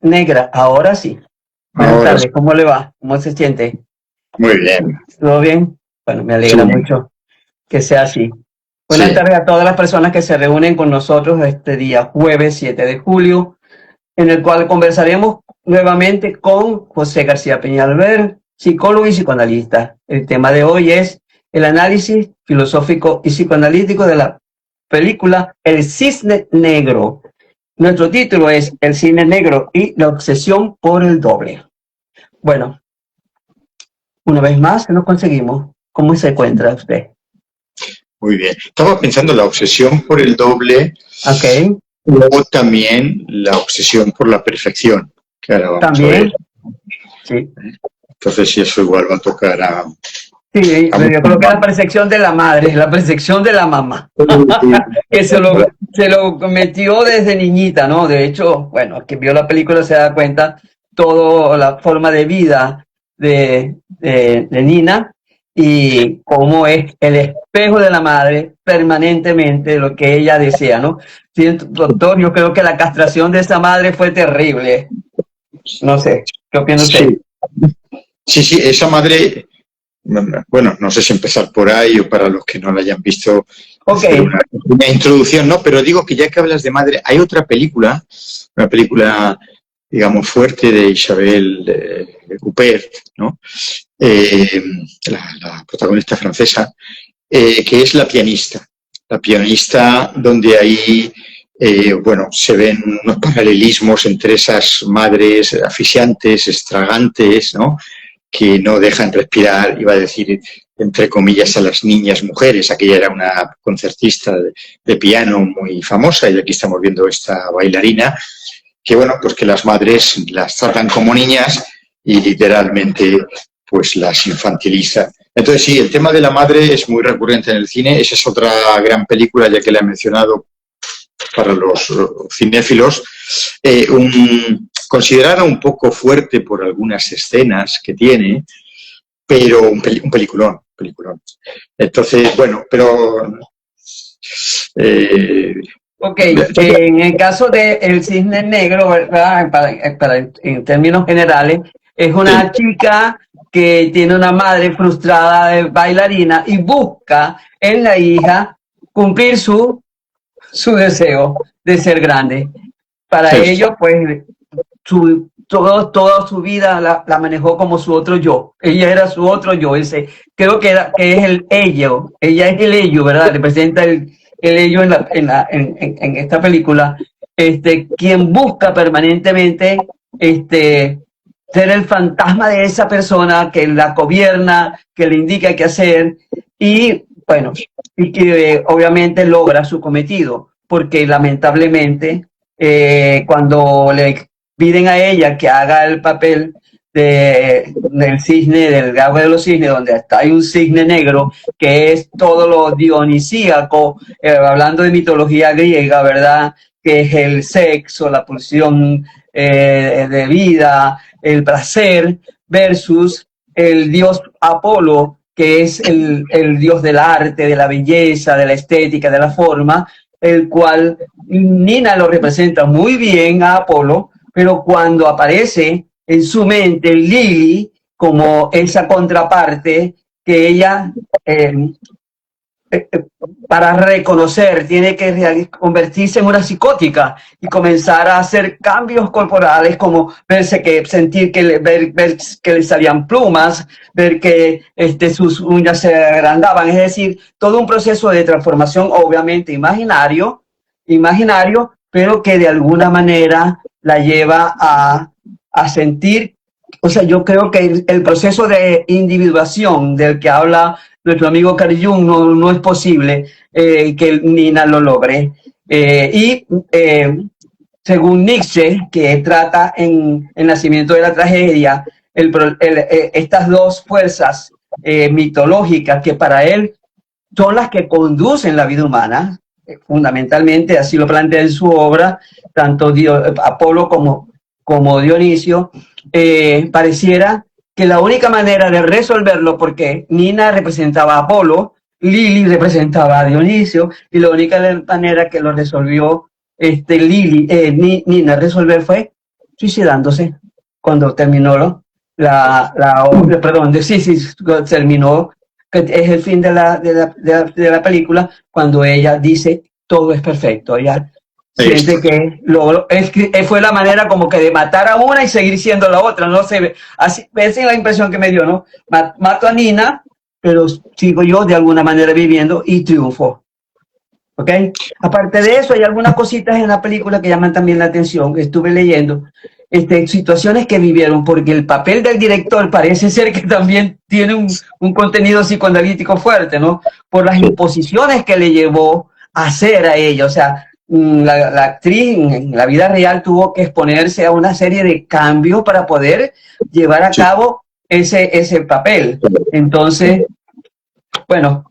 negra. Ahora sí. Buenas Ahora tardes, ¿cómo le va? ¿Cómo se siente? muy bien. ¿Todo bien? Bueno, me Sí, alegra mucho que sea así. Buenas sí. tardes a todas las personas que se reúnen con nosotros este día jueves 7 de julio, en el cual conversaremos nuevamente con José García Peñalver, psicólogo y psicoanalista. El tema de hoy es el análisis filosófico y psicoanalítico de la película El Cisne Negro. Nuestro título es El Cisne Negro y la obsesión por el doble. Bueno, una vez más lo conseguimos. ¿Cómo se encuentra usted? Muy bien. Estaba pensando en la obsesión por el doble, Ok, luego también la obsesión por la perfección, que ahora vamos a ver. también, sí. Entonces, sí, eso igual va a tocar Sí, a pero yo creo muchos que más. la percepción de la madre, la percepción de la mamá, que se lo metió desde niñita, ¿no? De hecho, bueno, quien vio la película se da cuenta toda la forma de vida de Nina y cómo es el espejo de la madre permanentemente lo que ella desea, ¿no? Sí, doctor, yo creo que la castración de esa madre fue terrible. No sé, ¿qué opina usted? Sí, sí, esa madre, bueno, no sé si empezar por ahí o para los que no la hayan visto, Ok, hacer una introducción, ¿no? Pero digo que ya que hablas de madre, hay otra película, una película, digamos, fuerte de Isabel Huppert, ¿no? Eh, la protagonista francesa, que es La pianista. La pianista, donde ahí, bueno, se ven unos paralelismos entre esas madres asfixiantes, extravagantes, ¿no? Que no dejan respirar, iba a decir, entre comillas, a las niñas mujeres. Aquella era una concertista de piano muy famosa y aquí estamos viendo esta bailarina, que bueno, pues que las madres las tratan como niñas y literalmente pues las infantiliza. Entonces sí, el tema de la madre es muy recurrente en el cine. Esa es otra gran película, ya que la he mencionado para los cinéfilos, considerada un poco fuerte por algunas escenas que tiene, pero un peliculón, peliculón. Entonces, bueno, pero eh, ok, en el caso de El Cisne Negro, ¿verdad? En términos generales, es sí, una chica que tiene una madre frustrada de bailarina y busca en la hija cumplir su deseo de ser grande. Para sí, ello, pues, toda su vida la manejó como su otro yo. Ella era su otro yo. Creo que es el ello. Ella es el ello, ¿verdad? Representa el ello en esta película. Quien busca permanentemente ser el fantasma de esa persona que la gobierna, que le indica qué hacer y, bueno, y que obviamente logra su cometido, porque lamentablemente cuando le piden a ella que haga el papel del cisne, del gago de los cisnes, donde hay un cisne negro, que es todo lo dionisíaco, hablando de mitología griega, ¿verdad? Que es el sexo, la pulsión de vida, el placer, versus el dios Apolo, que es el dios del arte, de la belleza, de la estética, de la forma, el cual Nina lo representa muy bien a Apolo, pero cuando aparece en su mente Lily como esa contraparte que ella para reconocer tiene que convertirse en una psicótica y comenzar a hacer cambios corporales como sentir ver que le salían plumas, ver que sus uñas se agrandaban, es decir, todo un proceso de transformación obviamente imaginario, pero que de alguna manera la lleva a sentir, o sea, yo creo que el proceso de individuación del que habla nuestro amigo Carl Jung no es posible que Nina lo logre. Según Nietzsche, que trata en El nacimiento de la tragedia, estas dos fuerzas mitológicas que para él son las que conducen la vida humana, fundamentalmente así lo plantea en su obra, tanto Apolo como Dionisio, pareciera que la única manera de resolverlo, porque Nina representaba a Apolo, Lili representaba a Dionisio, y la única manera que lo resolvió Nina resolver fue suicidándose cuando terminó perdón, sí, terminó, que es el fin de la película, cuando ella dice todo es perfecto. Ella siente que fue la manera como que de matar a una y seguir siendo la otra, no sé, así, esa es la impresión que me dio, ¿no? Mato a Nina, pero sigo yo de alguna manera viviendo y triunfo. ¿Ok? Aparte de eso, hay algunas cositas en la película que llaman también la atención, que estuve leyendo, situaciones que vivieron, porque el papel del director parece ser que también tiene un contenido psicoanalítico fuerte, ¿no? Por las imposiciones que le llevó a hacer a ella. O sea, la actriz en la vida real tuvo que exponerse a una serie de cambios para poder llevar a cabo ese papel. Entonces, bueno,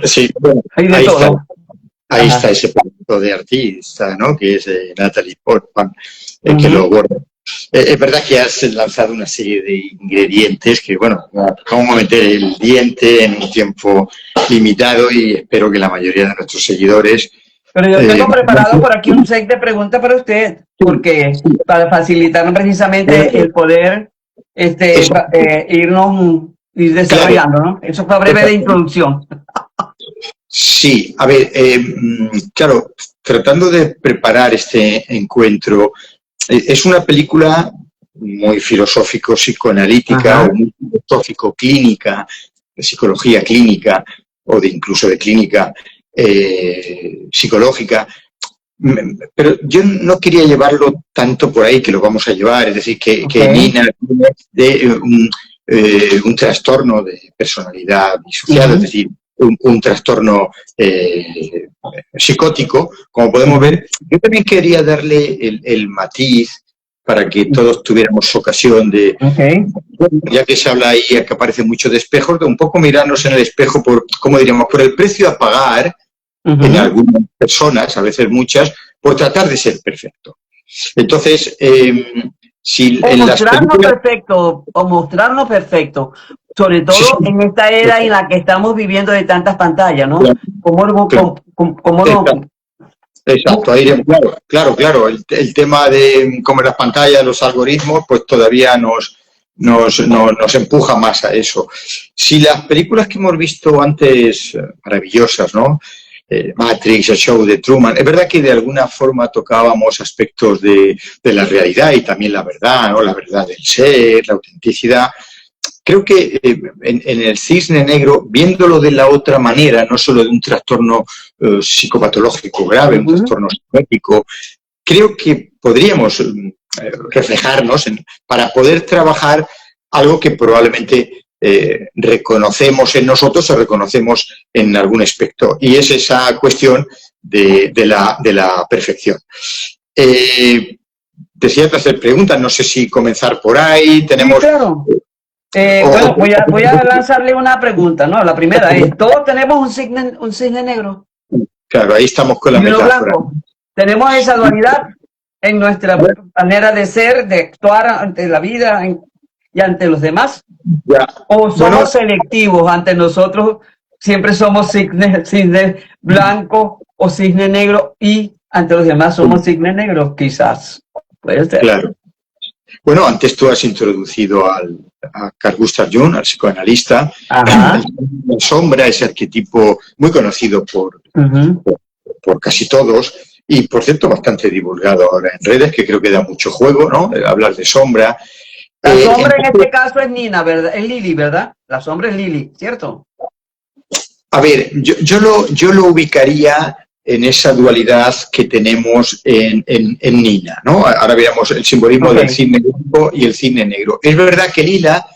sí, hay de todo. Ahí está ese punto de artista, ¿no? Que es Natalie Portman, que lo aborda. Es verdad que has lanzado una serie de ingredientes que, bueno, vamos a meter el diente en un tiempo limitado y espero que la mayoría de nuestros seguidores... Pero yo tengo preparado por aquí un set de preguntas para usted, porque para facilitarnos precisamente el poder ir desarrollando, ¿no? Eso fue breve de introducción. Sí, a ver, claro, tratando de preparar este encuentro, es una película muy filosófico-psicoanalítica o muy filosófico-clínica, de psicología clínica o de incluso de clínica psicológica, pero yo no quería llevarlo tanto por ahí, que lo vamos a llevar, es decir, que Nina tiene un trastorno de personalidad disociada, es decir, un trastorno psicótico, como podemos ver. Yo también quería darle el matiz para que todos tuviéramos ocasión de, ya que se habla ahí, que aparece mucho de espejos, de un poco mirarnos en el espejo por, ¿cómo diríamos?, por el precio a pagar en algunas personas, a veces muchas, por tratar de ser perfecto. Entonces, si o mostrarnos perfecto, sobre todo en esta era en la que estamos viviendo de tantas pantallas, ¿no? Exacto, ahí, claro. El tema de como las pantallas, los algoritmos, pues todavía nos empuja más a eso. Si las películas que hemos visto antes, maravillosas, ¿no? Matrix, el show de Truman, es verdad que de alguna forma tocábamos aspectos de la realidad y también la verdad, ¿no? La verdad del ser, la autenticidad. Creo que en el Cisne Negro, viéndolo de la otra manera, no solo de un trastorno psicopatológico grave, un trastorno psicótico, creo que podríamos reflejarnos para poder trabajar algo que probablemente reconocemos en nosotros o reconocemos en algún aspecto, y es esa cuestión de la perfección. Decía hacer preguntas, no sé si comenzar por ahí. Tenemos... Sí, claro. Bueno, voy a lanzarle una pregunta, ¿no? La primera es, ¿todos tenemos un cisne negro? Claro, ahí estamos con la metáfora. Blanco. ¿Tenemos esa dualidad en nuestra manera de ser, de actuar ante la vida y ante los demás? Ya. ¿O somos selectivos ante nosotros? Siempre somos cisne blanco o cisne negro y ante los demás somos cisne negro, quizás. Puede ser. Claro. Bueno, antes tú has introducido a Carl Gustav Jung, al psicoanalista. La sombra, ese arquetipo muy conocido por casi todos y, por cierto, bastante divulgado ahora en redes, que creo que da mucho juego, ¿no? Hablar de sombra. La sombra en este caso es Nina, ¿verdad? Es Lily, ¿verdad? La sombra es Lily, ¿cierto? A ver, yo lo ubicaría en esa dualidad que tenemos en Nina, ¿no? Ahora veamos el simbolismo del cisne blanco y el cisne negro. Es verdad que Nina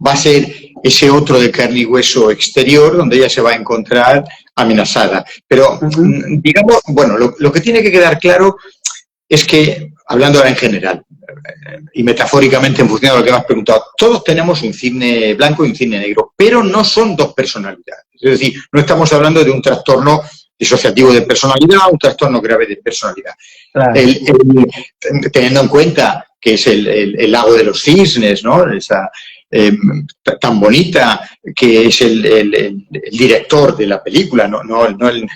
va a ser ese otro de carne y hueso exterior donde ella se va a encontrar amenazada. Pero, digamos, bueno, lo que tiene que quedar claro es que, hablando ahora en general y metafóricamente en función de lo que me has preguntado, todos tenemos un cisne blanco y un cisne negro, pero no son dos personalidades. Es decir, no estamos hablando de un trastorno disociativo de personalidad, un trastorno grave de personalidad. Claro. Teniendo en cuenta que es el lago de los cisnes, ¿no? Esa tan bonita, que es el director de la película, no el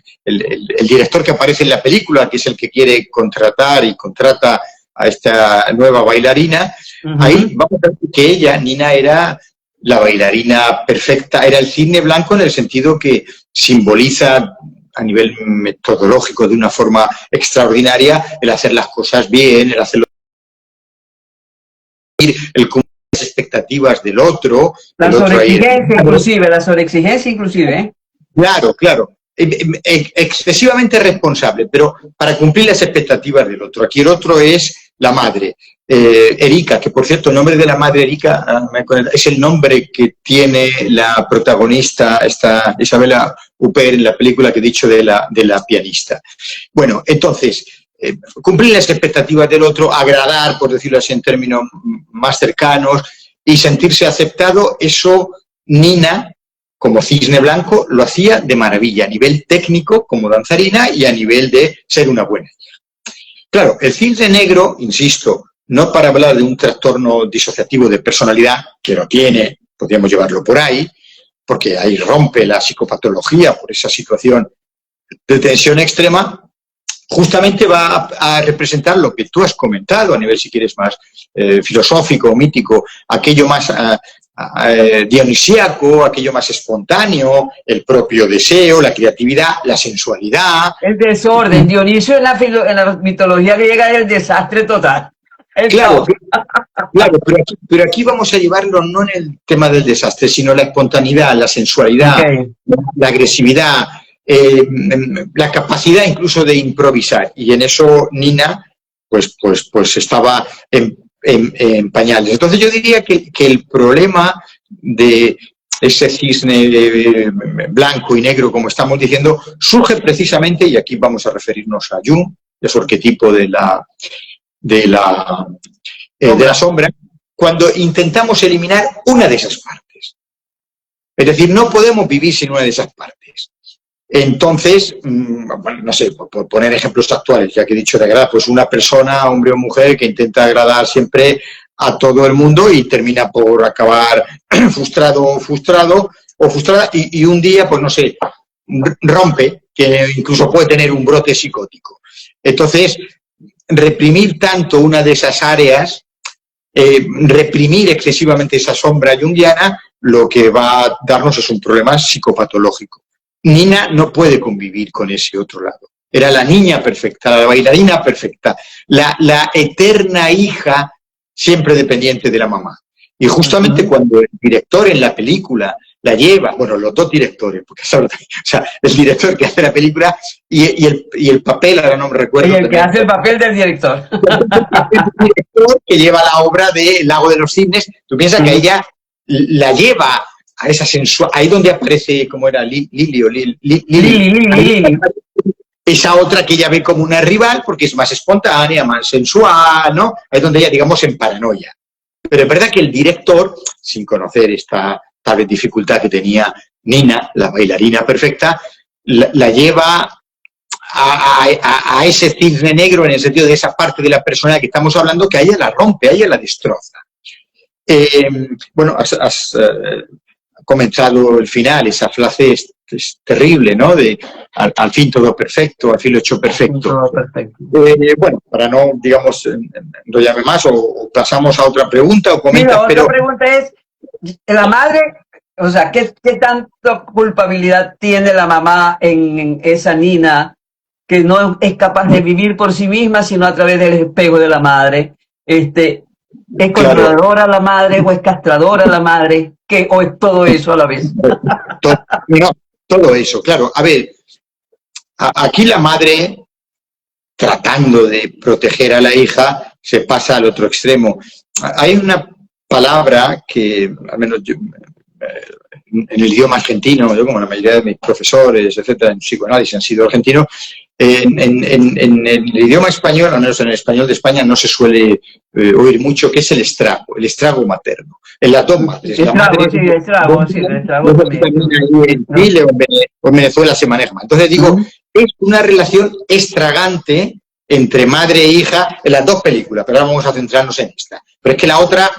director que aparece en la película, que es el que quiere contratar y contrata a esta nueva bailarina, ahí vamos a ver que ella, Nina, era la bailarina perfecta, era el cisne blanco en el sentido que simboliza a nivel metodológico de una forma extraordinaria el hacer las cosas bien, el hacerlo, el cumplir las expectativas del otro. La sobreexigencia inclusive, la sobreexigencia inclusive, ¿eh? Claro, claro. Excesivamente responsable, pero para cumplir las expectativas del otro. Aquí el otro es la madre, Erika, que por cierto el nombre de la madre Erika es el nombre que tiene la protagonista, esta Isabella Huppert, en la película que he dicho de la pianista. Bueno, entonces, cumplir las expectativas del otro, agradar, por decirlo así en términos más cercanos, y sentirse aceptado, eso Nina, como cisne blanco, lo hacía de maravilla, a nivel técnico como danzarina y a nivel de ser una buena hija. Claro, el cisne negro, insisto, no para hablar de un trastorno disociativo de personalidad, que lo tiene, podríamos llevarlo por ahí, porque ahí rompe la psicopatología por esa situación de tensión extrema, justamente va a representar lo que tú has comentado a nivel, si quieres, más filosófico, mítico, aquello más dionisíaco, aquello más espontáneo, el propio deseo, la creatividad, la sensualidad. El desorden. Dionisio en la mitología griega es el desastre total. Claro, claro, pero aquí vamos a llevarlo no en el tema del desastre, sino la espontaneidad, la sensualidad, la agresividad, la capacidad incluso de improvisar. Y en eso Nina pues estaba en pañales. Entonces yo diría que el problema de ese cisne blanco y negro, como estamos diciendo, surge precisamente, y aquí vamos a referirnos a Jung, de su arquetipo de la sombra, cuando intentamos eliminar una de esas partes. Es decir, no podemos vivir sin una de esas partes. Entonces, bueno, no sé, por poner ejemplos actuales, ya que he dicho de agradar, pues una persona, hombre o mujer, que intenta agradar siempre a todo el mundo y termina por acabar frustrado o frustrada, y un día, pues no sé, rompe, que incluso puede tener un brote psicótico. Entonces, reprimir tanto una de esas áreas, reprimir excesivamente esa sombra junguiana, lo que va a darnos es un problema psicopatológico. Nina no puede convivir con ese otro lado. Era la niña perfecta, la bailarina perfecta, la eterna hija siempre dependiente de la mamá. Y justamente cuando el director en la película la lleva, bueno, los dos directores, porque o sea, el director que hace la película y el papel, ahora no me recuerdo. Y el que hace el papel del director. El director que lleva la obra de El lago de los cisnes, tú piensas que ella la lleva a esa sensual, ahí donde aparece, ¿cómo era? Lili. Esa otra que ella ve como una rival porque es más espontánea, más sensual, ¿no? Ahí es donde ella, digamos, en paranoia. Pero es verdad que el director, sin conocer esta tal vez dificultad que tenía Nina, la bailarina perfecta, la lleva a ese cisne negro en el sentido de esa parte de la persona que estamos hablando, que a ella la rompe, a ella la destroza. Bueno, has comenzado el final, esa frase es terrible, ¿no? De al fin todo perfecto, al fin lo hecho perfecto. Todo perfecto. Bueno, para no, digamos, enrollarme más, o pasamos a otra pregunta o comentas. Mira, otra pregunta es, la madre, o sea, ¿qué tanta culpabilidad tiene la mamá en esa Nina que no es capaz de vivir por sí misma, sino a través del espejo de la madre? ¿Es controladora la madre o es castradora la madre? ¿O es todo eso a la vez? No, todo eso, claro. A ver, aquí la madre, tratando de proteger a la hija, se pasa al otro extremo. Hay una palabra que, al menos yo, en el idioma argentino, yo como la mayoría de mis profesores, etcétera, en psicoanálisis han sido argentinos, en el idioma español, al menos en el español de España, no se suele oír mucho, que es el estrago materno. En las dos madres. El estrago también. En Chile o en Venezuela se maneja más. Entonces digo, es una relación estragante entre madre e hija en las dos películas, pero ahora vamos a centrarnos en esta. Pero es que la otra,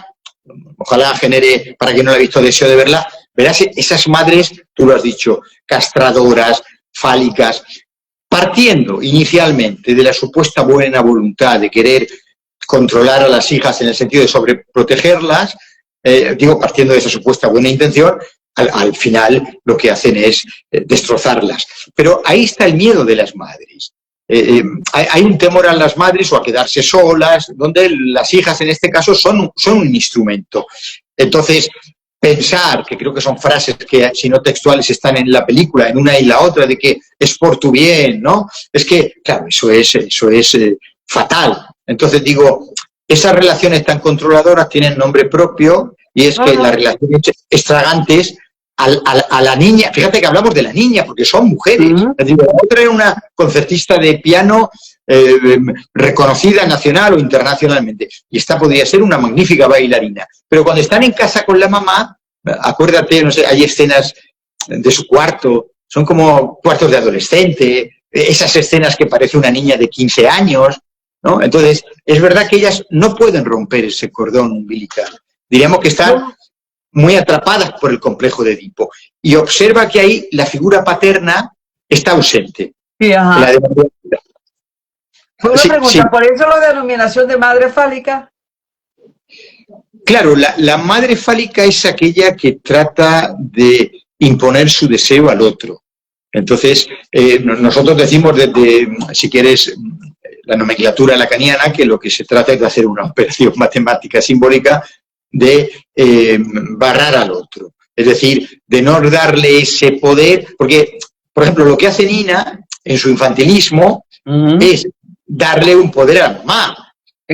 ojalá genere, para quien no la ha visto, deseo de verla, verás esas madres, tú lo has dicho, castradoras, fálicas, partiendo inicialmente de la supuesta buena voluntad de querer controlar a las hijas en el sentido de sobreprotegerlas, digo, partiendo de esa supuesta buena intención, al final lo que hacen es destrozarlas. Pero ahí está el miedo de las madres. Hay un temor a las madres o a quedarse solas, donde las hijas en este caso son un instrumento. Entonces, pensar, que creo que son frases que, si no textuales, están en la película, en una y la otra, de que es por tu bien, ¿no? Es que, claro, eso es fatal. Entonces digo, esas relaciones tan controladoras tienen nombre propio y es que las relaciones extravagantes a la niña, fíjate que hablamos de la niña porque son mujeres. Es decir, la otra era una concertista de piano reconocida nacional o internacionalmente y esta podría ser una magnífica bailarina. Pero cuando están en casa con la mamá, acuérdate, no sé, hay escenas de su cuarto, son como cuartos de adolescente, esas escenas que parece una niña de 15 años, ¿no? Entonces, es verdad que ellas no pueden romper ese cordón umbilical. Diríamos que están muy atrapadas por el complejo de Edipo. Y observa que ahí la figura paterna está ausente. Sí, ajá. La de... Una pregunta, ¿por eso la denominación de madre fálica? Claro, la madre fálica es aquella que trata de imponer su deseo al otro. Entonces, nosotros decimos desde, si quieres, la nomenclatura lacaniana, que lo que se trata es de hacer una operación matemática simbólica de barrar al otro. Es decir, de no darle ese poder, porque, por ejemplo, lo que hace Nina en su infantilismo es darle un poder a la mamá.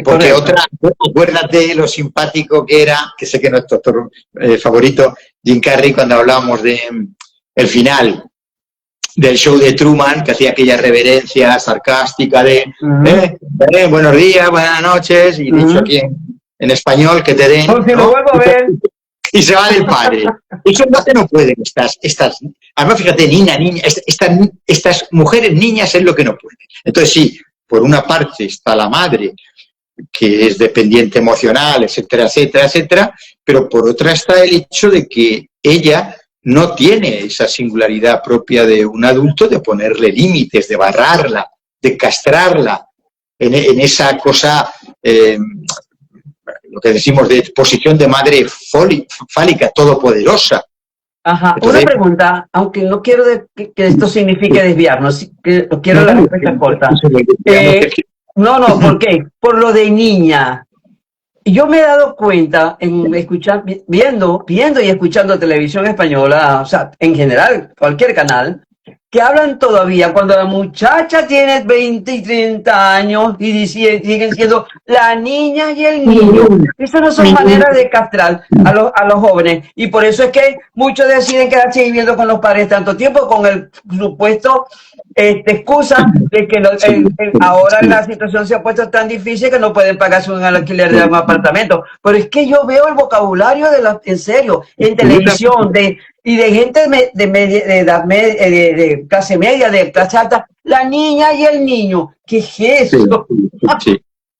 Porque otra, acuérdate lo simpático que era, que sé que no es tu actor favorito, Jim Carrey, cuando hablábamos de el final del show de Truman, que hacía aquella reverencia sarcástica de buenos días, buenas noches, y dicho aquí en español, que te den... No, si lo vuelvo a ver. Y se va del padre. Eso no pueden estas... Además, fíjate, niña, estas mujeres niñas es lo que no pueden. Entonces, sí, por una parte está la madre, que es dependiente emocional, etcétera, etcétera, etcétera, pero por otra está el hecho de que ella no tiene esa singularidad propia de un adulto de ponerle límites, de barrarla, de castrarla en esa cosa, lo que decimos de posición de madre fálica, todopoderosa. Ajá, entonces, una pregunta, aunque no quiero que esto signifique desviarnos, quiero la respuesta corta. No, ¿por qué? Por lo de niña. Yo me he dado cuenta en escuchar, viendo y escuchando televisión española, o sea, en general, cualquier canal, que hablan todavía cuando la muchacha tiene 20 y 30 años y siguen siendo la niña y el niño. Esas no son maneras de castrar a los jóvenes. Y por eso es que muchos deciden quedarse viviendo con los padres tanto tiempo con el supuesto excusa de que ahora la situación se ha puesto tan difícil que no pueden pagarse un alquiler de un apartamento. Pero es que yo veo el vocabulario en serio, en televisión, y de gente de clase media, de clase alta, la niña y el niño. ¿Qué es eso?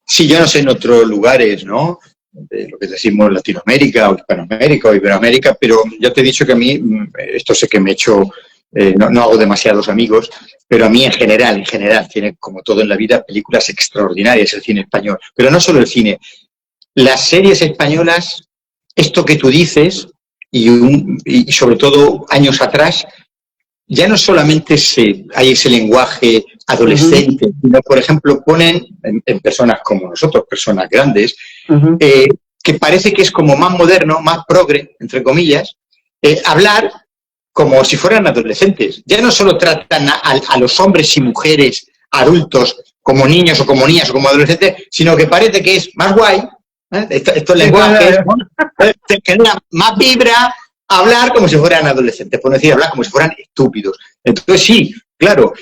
Sí, yo no sé en otros lugares, ¿no? De lo que decimos Latinoamérica, o Hispanoamérica, o Iberoamérica, pero ya te he dicho que a mí, esto sé que me he hecho... no hago demasiados amigos, pero a mí en general, tiene, como todo en la vida, películas extraordinarias el cine español. Pero no solo el cine. Las series españolas, esto que tú dices, y sobre todo años atrás, ya no solamente hay ese lenguaje adolescente, sino, por ejemplo, ponen en personas como nosotros, personas grandes, que parece que es como más moderno, más progre, entre comillas, hablar como si fueran adolescentes. Ya no solo tratan a los hombres y mujeres adultos como niños o como niñas o como adolescentes, sino que parece que es más guay, estos lenguajes, te genera más vibra hablar como si fueran adolescentes, por no decir hablar como si fueran estúpidos. Entonces sí, claro,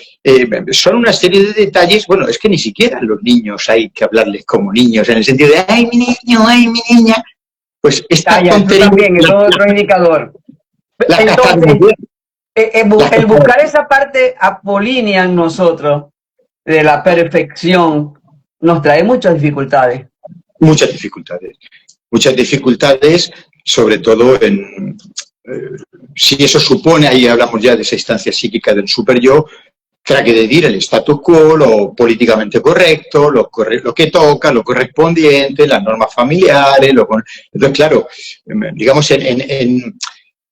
son una serie de detalles, bueno, es que ni siquiera a los niños hay que hablarles como niños, en el sentido de, ay, mi niño, ay, mi niña, pues esta tontería... También, es otro indicador. Entonces, el buscar esa parte apolínea en nosotros, de la perfección, nos trae muchas dificultades. Muchas dificultades, sobre todo si eso supone, ahí hablamos ya de esa instancia psíquica del super yo, que decir el status quo, lo políticamente correcto, lo que toca, lo correspondiente, las normas familiares. Entonces, claro, digamos, en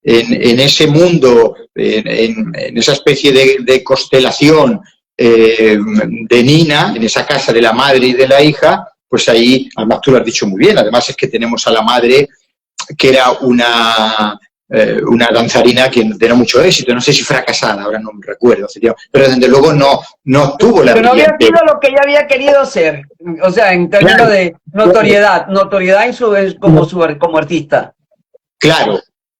ese mundo, en esa especie de constelación de Nina, en esa casa de la madre y de la hija, pues ahí, además tú lo has dicho muy bien, además es que tenemos a la madre que era una danzarina que de no mucho éxito, no sé si fracasada, ahora no me recuerdo, pero desde luego no tuvo la Pero no había brillante. sido lo que ella había querido ser, o sea, en términos Claro. de notoriedad como artista. Claro,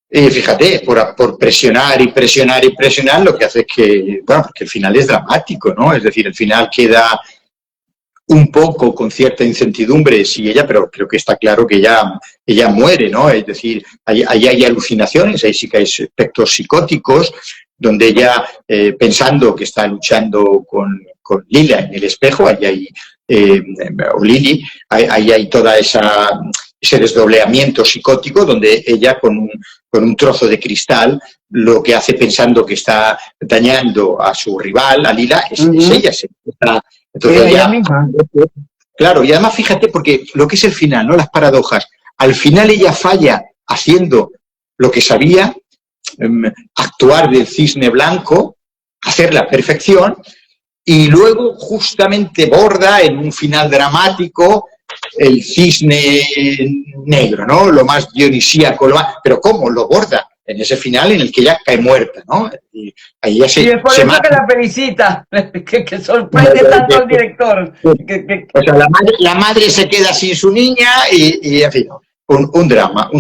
fíjate, por presionar y presionar y presionar, lo que hace es que, bueno, porque el final es dramático, ¿no? Es decir, el final queda un poco con cierta incertidumbre, sí, pero creo que está claro que ella muere, ¿no? Es decir, ahí hay alucinaciones, ahí sí que hay aspectos psicóticos, donde ella, pensando que está luchando con Lila en el espejo, ahí hay, o Lili, ahí hay toda ese desdobleamiento psicótico, donde ella con un trozo de cristal, lo que hace pensando que está dañando a su rival, a Lila, es ella. Entonces ella misma. Claro, y además fíjate, porque lo que es el final, ¿no? Las paradojas. Al final ella falla haciendo lo que sabía, actuar del cisne blanco, hacer la perfección, y luego justamente borda en un final dramático el cisne negro, ¿no? Lo más dionisíaco, pero ¿cómo lo borda? En ese final en el que ella cae muerta, ¿no? Y ahí ya Y es por eso mata. que la felicita, que sorprende tanto al director. O sea, la madre se queda sin su niña y en fin, un drama,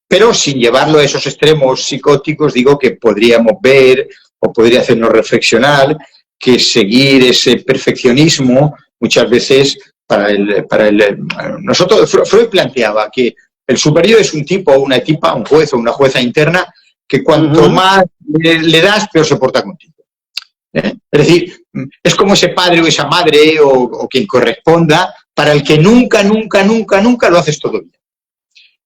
pero sin llevarlo a esos extremos psicóticos, digo que podríamos ver o podría hacernos reflexionar que seguir ese perfeccionismo muchas veces nosotros, Freud planteaba que el superior es un tipo o una tipa, un juez o una jueza interna, que cuanto más le das, peor se porta contigo. Es decir, es como ese padre o esa madre o quien corresponda, para el que nunca lo haces todo bien.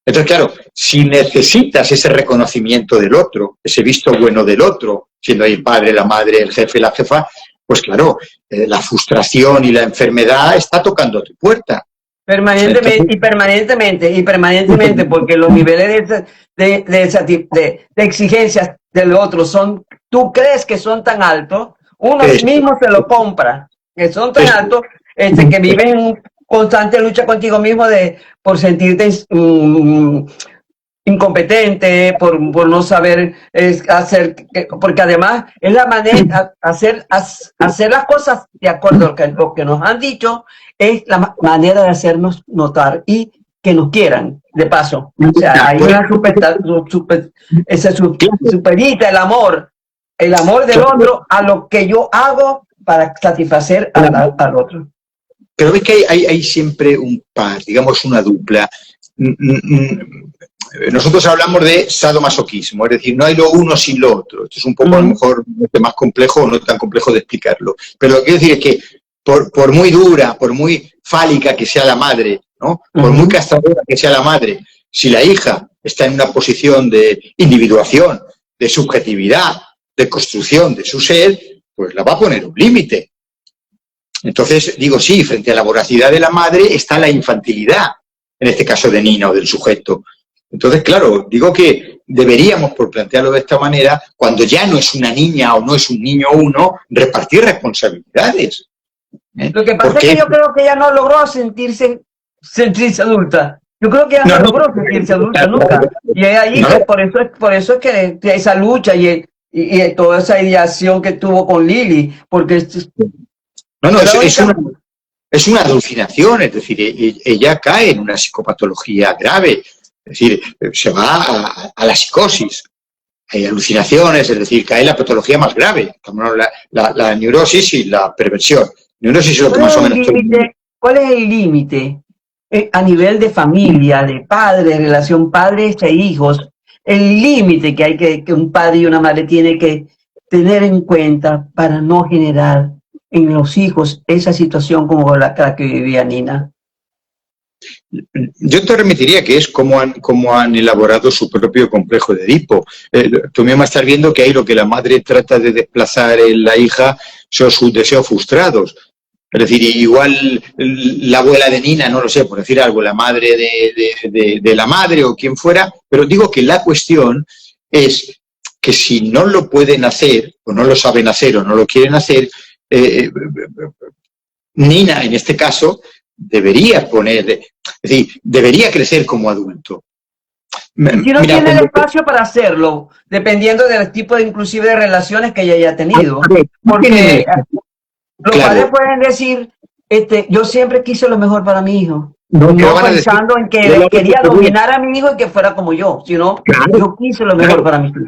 Entonces, claro, si necesitas ese reconocimiento del otro, ese visto bueno del otro, siendo ahí el padre, la madre, el jefe, la jefa, pues claro, la frustración y la enfermedad está tocando a tu puerta. Permanentemente, y permanentemente, porque los niveles de exigencias del otro tú crees que son tan altos, uno mismo se lo compra, que son tan altos, que viven en constante lucha contigo mismo por sentirte incompetente, por no saber hacer, porque además es la manera hacer las cosas de acuerdo a lo que nos han dicho, es la manera de hacernos notar y que nos quieran, de paso. O sea, hay una superita el amor del otro a lo que yo hago para satisfacer al otro. Pero ves que hay siempre un par, digamos una dupla. Nosotros hablamos de sadomasoquismo, es decir, no hay lo uno sin lo otro. Esto es un poco a lo mejor más complejo o no tan complejo de explicarlo. Pero lo que quiero decir es que por muy dura, por muy fálica que sea la madre, ¿no? Por muy castradora que sea la madre, si la hija está en una posición de individuación, de subjetividad, de construcción de su ser, pues la va a poner un límite. Entonces, digo, sí, frente a la voracidad de la madre está la infantilidad, en este caso de Nina o del sujeto. Entonces, claro, digo que deberíamos, por plantearlo de esta manera, cuando ya no es una niña o no es un niño uno, repartir responsabilidades. Lo que pasa es que yo creo que ella no logró sentirse adulta. Yo creo que ella no logró sentirse adulta nunca. Y es ahí que por eso es que esa lucha y toda esa ideación que tuvo con Lili, porque es una alucinación, es decir, ella cae en una psicopatología grave. Es decir, se va a la psicosis, hay alucinaciones, es decir, cae en la patología más grave, la neurosis y la perversión. Neurosis es lo que más o menos... ¿Cuál es el límite a nivel de familia, de padres, relación padres e hijos? El límite que hay que un padre y una madre tiene que tener en cuenta para no generar en los hijos esa situación como la que vivía Nina. Yo te remitiría que es cómo han elaborado su propio complejo de Edipo. Tú misma estás viendo que ahí lo que la madre trata de desplazar en la hija son sus deseos frustrados. Es decir, igual la abuela de Nina, no lo sé, por decir algo, la madre de la madre o quien fuera, pero digo que la cuestión es que si no lo pueden hacer, o no lo saben hacer, o no lo quieren hacer, Nina, en este caso, debería debería crecer como adulto. Si no tiene el espacio para hacerlo, dependiendo del tipo inclusive de relaciones que ella haya tenido. Porque los padres pueden decir, yo siempre quise lo mejor para mi hijo. No pensando en que quería dominar a mi hijo y que fuera como yo, sino yo quise lo mejor para mi hijo.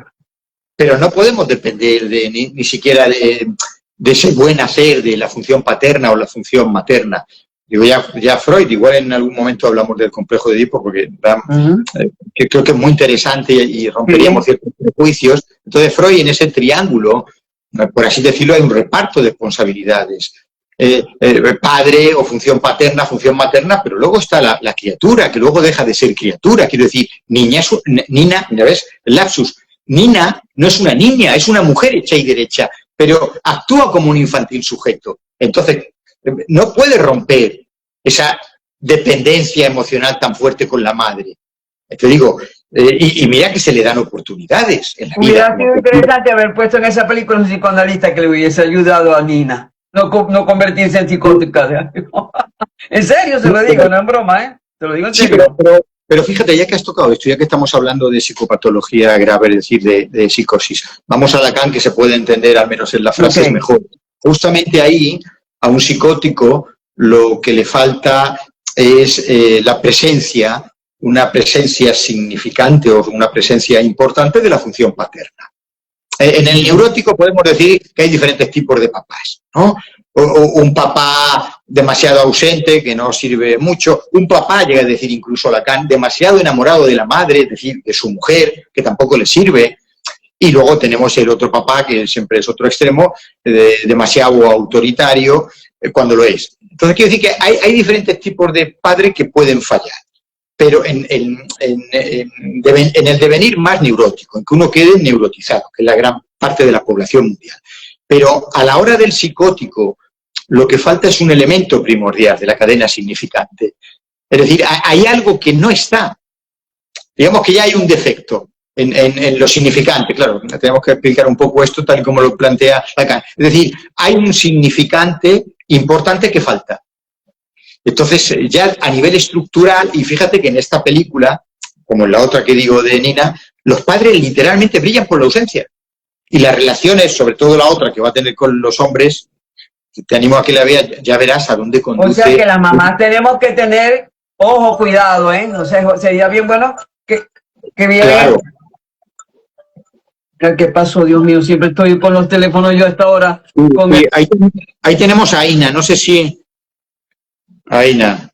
Pero no podemos depender ni siquiera de ese buen hacer, de la función paterna o la función materna. Digo, ya Freud, igual en algún momento hablamos del complejo de Edipo, porque que creo que es muy interesante y romperíamos ciertos prejuicios. Entonces Freud, en ese triángulo, por así decirlo, hay un reparto de responsabilidades. Padre o función paterna, función materna, pero luego está la criatura, que luego deja de ser criatura. Quiero decir, Nina, ¿ya ves? El lapsus. Nina no es una niña, es una mujer hecha y derecha, pero actúa como un infantil sujeto. Entonces, no puede romper esa dependencia emocional tan fuerte con la madre. Te digo, y mira que se le dan oportunidades en la vida. Hubiera sido interesante haber puesto en esa película un psicoanalista que le hubiese ayudado a Nina. No convertirse en psicótica. En serio se lo digo, no en broma, ¿eh? Te lo digo en serio. Sí, pero fíjate, ya que has tocado esto, ya que estamos hablando de psicopatología grave, es decir, de psicosis, vamos a Lacan, que se puede entender, al menos en la frase es mejor. Justamente ahí, a un psicótico, lo que le falta es la presencia, una presencia significante o una presencia importante de la función paterna. En el neurótico podemos decir que hay diferentes tipos de papás, ¿no? O un papá demasiado ausente, que no sirve mucho. Un papá, llega a decir incluso Lacan, demasiado enamorado de la madre, es decir, de su mujer, que tampoco le sirve. Y luego tenemos el otro papá, que siempre es otro extremo, demasiado autoritario, cuando lo es. Entonces, quiero decir que hay diferentes tipos de padres que pueden fallar. Pero en el devenir más neurótico, en que uno quede neurotizado, que es la gran parte de la población mundial. Pero a la hora del psicótico, lo que falta es un elemento primordial de la cadena significante. Es decir, hay algo que no está. Digamos que ya hay un defecto en lo significante. Claro, tenemos que explicar un poco esto tal y como lo plantea Lacan. Es decir, hay un significante importante que falta. Entonces, ya a nivel estructural, y fíjate que en esta película, como en la otra que digo de Nina, los padres literalmente brillan por la ausencia. Y las relaciones, sobre todo la otra que va a tener con los hombres, te animo a que la veas, ya verás a dónde conduce. O sea que las mamás tenemos que tener, ojo, cuidado, ¿eh? O sea, sería bien bueno que bien. Claro. ¿Qué pasó, Dios mío? Siempre estoy con los teléfonos yo a esta hora. Ahí tenemos a Aina, no sé si... Aina,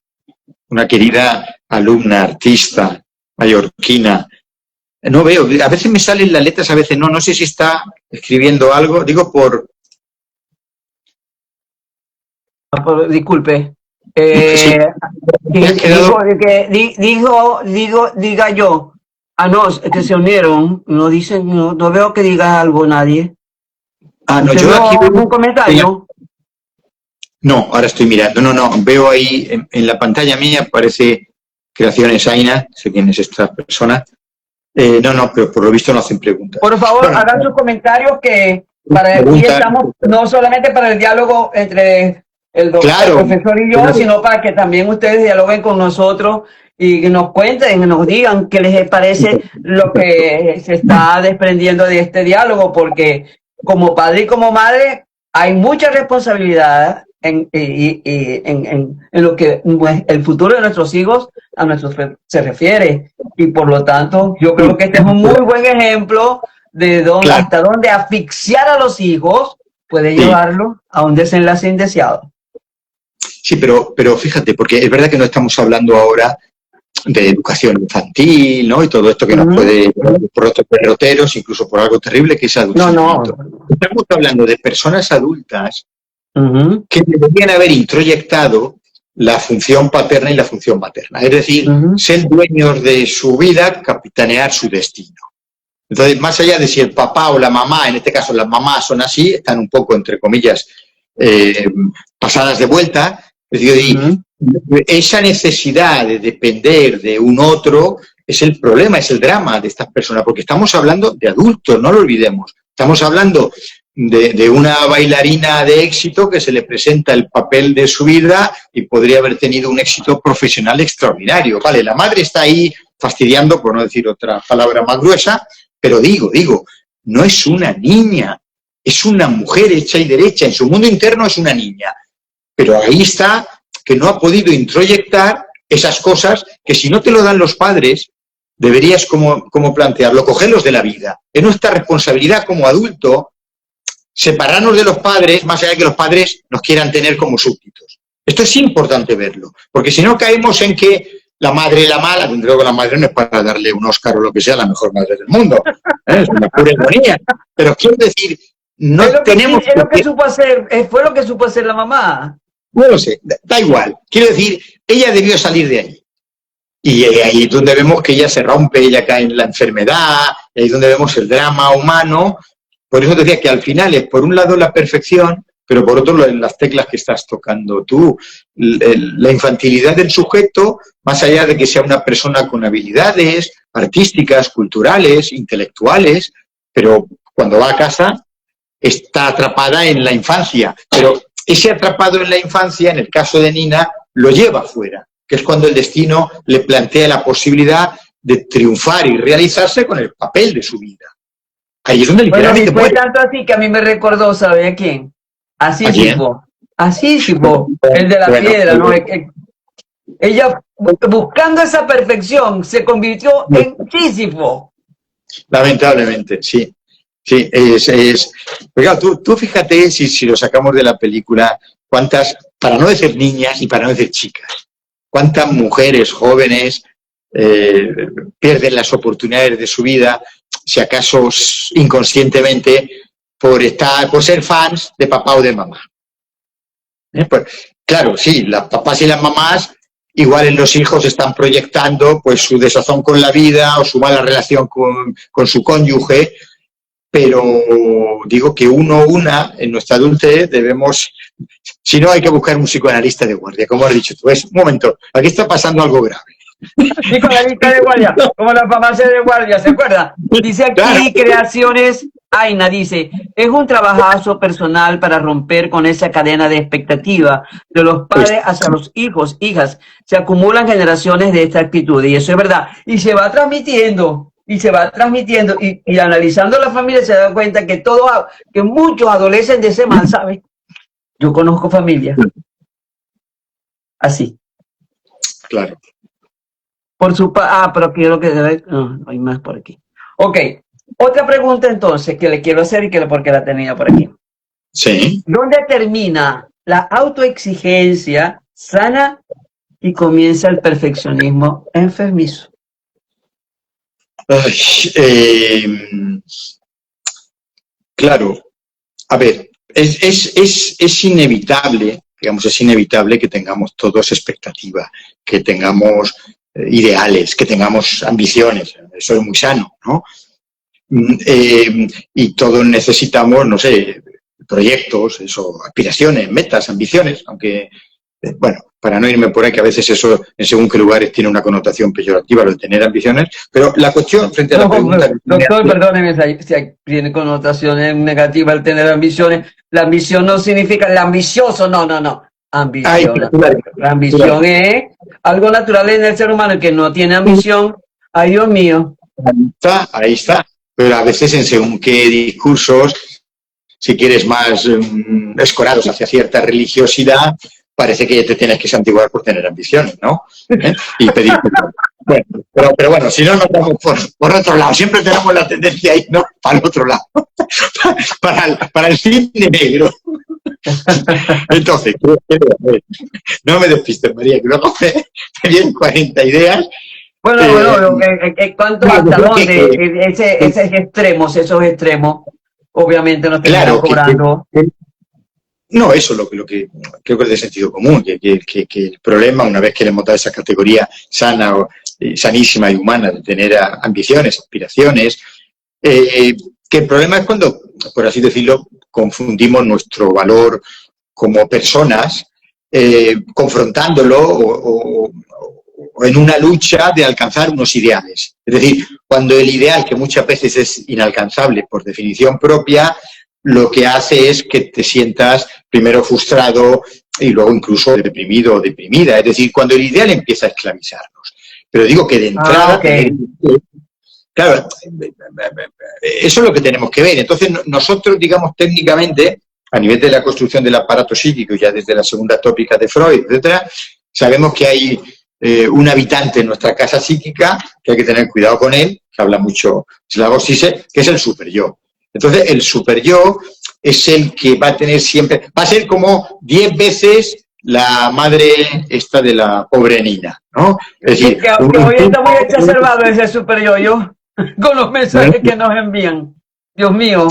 una querida alumna, artista, mallorquina. No veo, a veces me salen las letras, a veces no. No sé si está escribiendo algo. Digo por... Disculpe. Sí. Diga yo. Ah, no, es que se unieron. No dicen, no veo que diga algo nadie. Ah, no, yo aquí veo un comentario. No, ahora estoy mirando. No, veo ahí en la pantalla mía, aparece Creaciones Aina, sé quién es esta persona. No, pero por lo visto no hacen preguntas. Por favor, hagan sus comentarios que para aquí estamos, no solamente para el diálogo entre el profesor y yo, sino para que también ustedes dialoguen con nosotros y que nos cuenten, nos digan qué les parece lo que se está desprendiendo de este diálogo, porque como padre y como madre hay mucha responsabilidad en lo que el futuro de nuestros hijos a nosotros se refiere, y por lo tanto yo creo que este es un muy buen ejemplo de hasta dónde asfixiar a los hijos puede llevarlos a un desenlace indeseado. Sí, pero fíjate, porque es verdad que no estamos hablando ahora de educación infantil, ¿no? Y todo esto que nos puede, por otros derroteros, incluso por algo terrible que es adultamiento. No. Estamos hablando de personas adultas que deberían haber introyectado la función paterna y la función materna. Es decir, ser dueños de su vida, capitanear su destino. Entonces, más allá de si el papá o la mamá, en este caso las mamás son así, están un poco, entre comillas, pasadas de vuelta, es decir, esa necesidad de depender de un otro es el problema, es el drama de estas personas, porque estamos hablando de adultos, no lo olvidemos. Estamos hablando de una bailarina de éxito que se le presenta el papel de su vida y podría haber tenido un éxito profesional extraordinario. Vale, la madre está ahí fastidiando, por no decir otra palabra más gruesa, pero digo, no es una niña, es una mujer hecha y derecha, en su mundo interno es una niña, pero ahí está que no ha podido introyectar esas cosas que si no te lo dan los padres, deberías como plantearlo, cogerlos de la vida. Es nuestra responsabilidad como adulto separarnos de los padres, más allá de que los padres nos quieran tener como súbditos. Esto es importante verlo, porque si no caemos en que la madre la mala, tendré que la madre no es para darle un Oscar o lo que sea, la mejor madre del mundo, es una pura ironía, pero quiero decir, no tenemos... Es lo que supo hacer, fue lo que supo hacer la mamá. No lo sé, da igual, quiero decir, ella debió salir de ahí. Y ahí es donde vemos que ella se rompe, ella cae en la enfermedad, ahí es donde vemos el drama humano. Por eso te decía que al final es, por un lado, la perfección, pero por otro, las teclas que estás tocando tú. La infantilidad del sujeto, más allá de que sea una persona con habilidades artísticas, culturales, intelectuales, pero cuando va a casa está atrapada en la infancia. Pero ese atrapado en la infancia, en el caso de Nina, lo lleva fuera, que es cuando el destino le plantea la posibilidad de triunfar y realizarse con el papel de su vida. Ahí es donde literalmente fue tanto así que a mí me recordó, ¿sabe a quién? A Sísifo. A Sísifo, el de la piedra, ¿no? Ella, buscando esa perfección, se convirtió en Sísifo. Lamentablemente, sí. Sí, pero claro, tú fíjate, si lo sacamos de la película, cuántas, para no decir niñas y para no decir chicas, cuántas mujeres jóvenes pierden las oportunidades de su vida, si acaso inconscientemente, por ser fans de papá o de mamá. Pues, claro, sí, las papás y las mamás, igual en los hijos están proyectando pues su desazón con la vida o su mala relación con su cónyuge, pero digo que en nuestra adultez debemos, si no hay que buscar un psicoanalista de guardia, como has dicho tú. Un momento, aquí está pasando algo grave. Psicoanalista de guardia, como la farmacia de guardia, ¿se acuerda? Dice aquí, claro. Creaciones, Aina dice, es un trabajazo personal para romper con esa cadena de expectativa de los padres hacia los hijos, hijas. Se acumulan generaciones de esta actitud y eso es verdad. Y se va transmitiendo. Y analizando la familia se da cuenta que muchos adolecen de ese mal, ¿sabes? Yo conozco familias así. Claro. Pero quiero que no hay más por aquí. Ok, otra pregunta entonces que le quiero hacer porque la tenía por aquí. Sí. ¿Dónde termina la autoexigencia sana y comienza el perfeccionismo enfermizo? Claro, a ver, es inevitable, digamos, es inevitable que tengamos todos expectativas, que tengamos ideales, que tengamos ambiciones, eso es muy sano, ¿no? Y todos necesitamos, no sé, proyectos, aspiraciones, metas, ambiciones, aunque, bueno, para no irme por ahí, que a veces eso en según qué lugares tiene una connotación peyorativa, lo de tener ambiciones, pero la cuestión frente a la pregunta... Doctor, perdóneme si tiene connotaciones negativas el tener ambiciones. La ambición no significa el ambicioso, no. Ambición. La ambición es algo natural en el ser humano, que no tiene ambición. Ay, Dios mío. Ahí está. Pero a veces en según qué discursos, si quieres más escorados hacia cierta religiosidad, parece que te tienes que santiguar por tener ambiciones, ¿no? Y pedir... Bueno, pero bueno, si no, nos vamos por otro lado. Siempre tenemos la tendencia ahí, ¿no? Para el otro lado. para el cine negro. Entonces, no me despistes, María, que luego me vienen 40 ideas. Bueno, ¿cuánto hasta dónde? Esos extremos, obviamente nos terminan cobrando. No, eso lo que creo que es de sentido común, que el problema, una vez que le hemos dado esa categoría sana, sanísima y humana de tener ambiciones, aspiraciones, que el problema es cuando, por así decirlo, confundimos nuestro valor como personas, confrontándolo o en una lucha de alcanzar unos ideales. Es decir, cuando el ideal, que muchas veces es inalcanzable por definición propia, lo que hace es que te sientas primero frustrado y luego incluso deprimido o deprimida. Es decir, cuando el ideal empieza a esclavizarnos. Pero digo que de entrada... Okay. Claro, eso es lo que tenemos que ver. Entonces, nosotros, digamos, técnicamente, a nivel de la construcción del aparato psíquico, ya desde la segunda tópica de Freud, etcétera, sabemos que hay un habitante en nuestra casa psíquica, que hay que tener cuidado con él, que habla mucho Slavoj Žižek, que es el superyo. Entonces, el superyo es el que va a tener siempre, va a ser como 10 veces la madre esta de la pobre Nina, ¿no? Es decir, que hoy está muy exacerbado ese super yo con los mensajes que nos envían. Dios mío.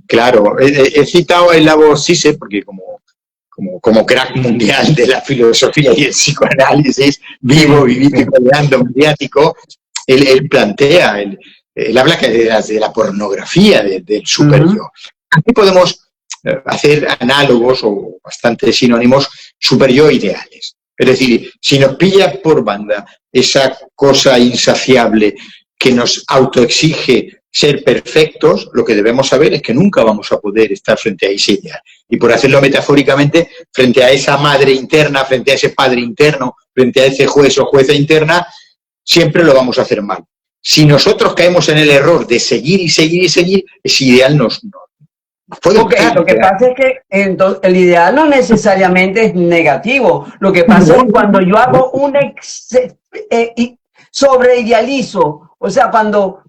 Claro. He citado a Slavoj Žižek porque como crack mundial de la filosofía y el psicoanálisis, vivido y coleando mediático, él plantea, él habla de la pornografía del superyo. Aquí podemos hacer análogos o bastante sinónimos superyo ideales. Es decir, si nos pilla por banda esa cosa insaciable que nos autoexige ser perfectos, lo que debemos saber es que nunca vamos a poder estar frente a ese ideal. Y por hacerlo metafóricamente, frente a esa madre interna, frente a ese padre interno, frente a ese juez o jueza interna, siempre lo vamos a hacer mal. Si nosotros caemos en el error de seguir y seguir y seguir, ese ideal nos puede caer. Lo que pasa es que entonces, el ideal no necesariamente es negativo. Lo que pasa es cuando yo hago un sobreidealizo, o sea, cuando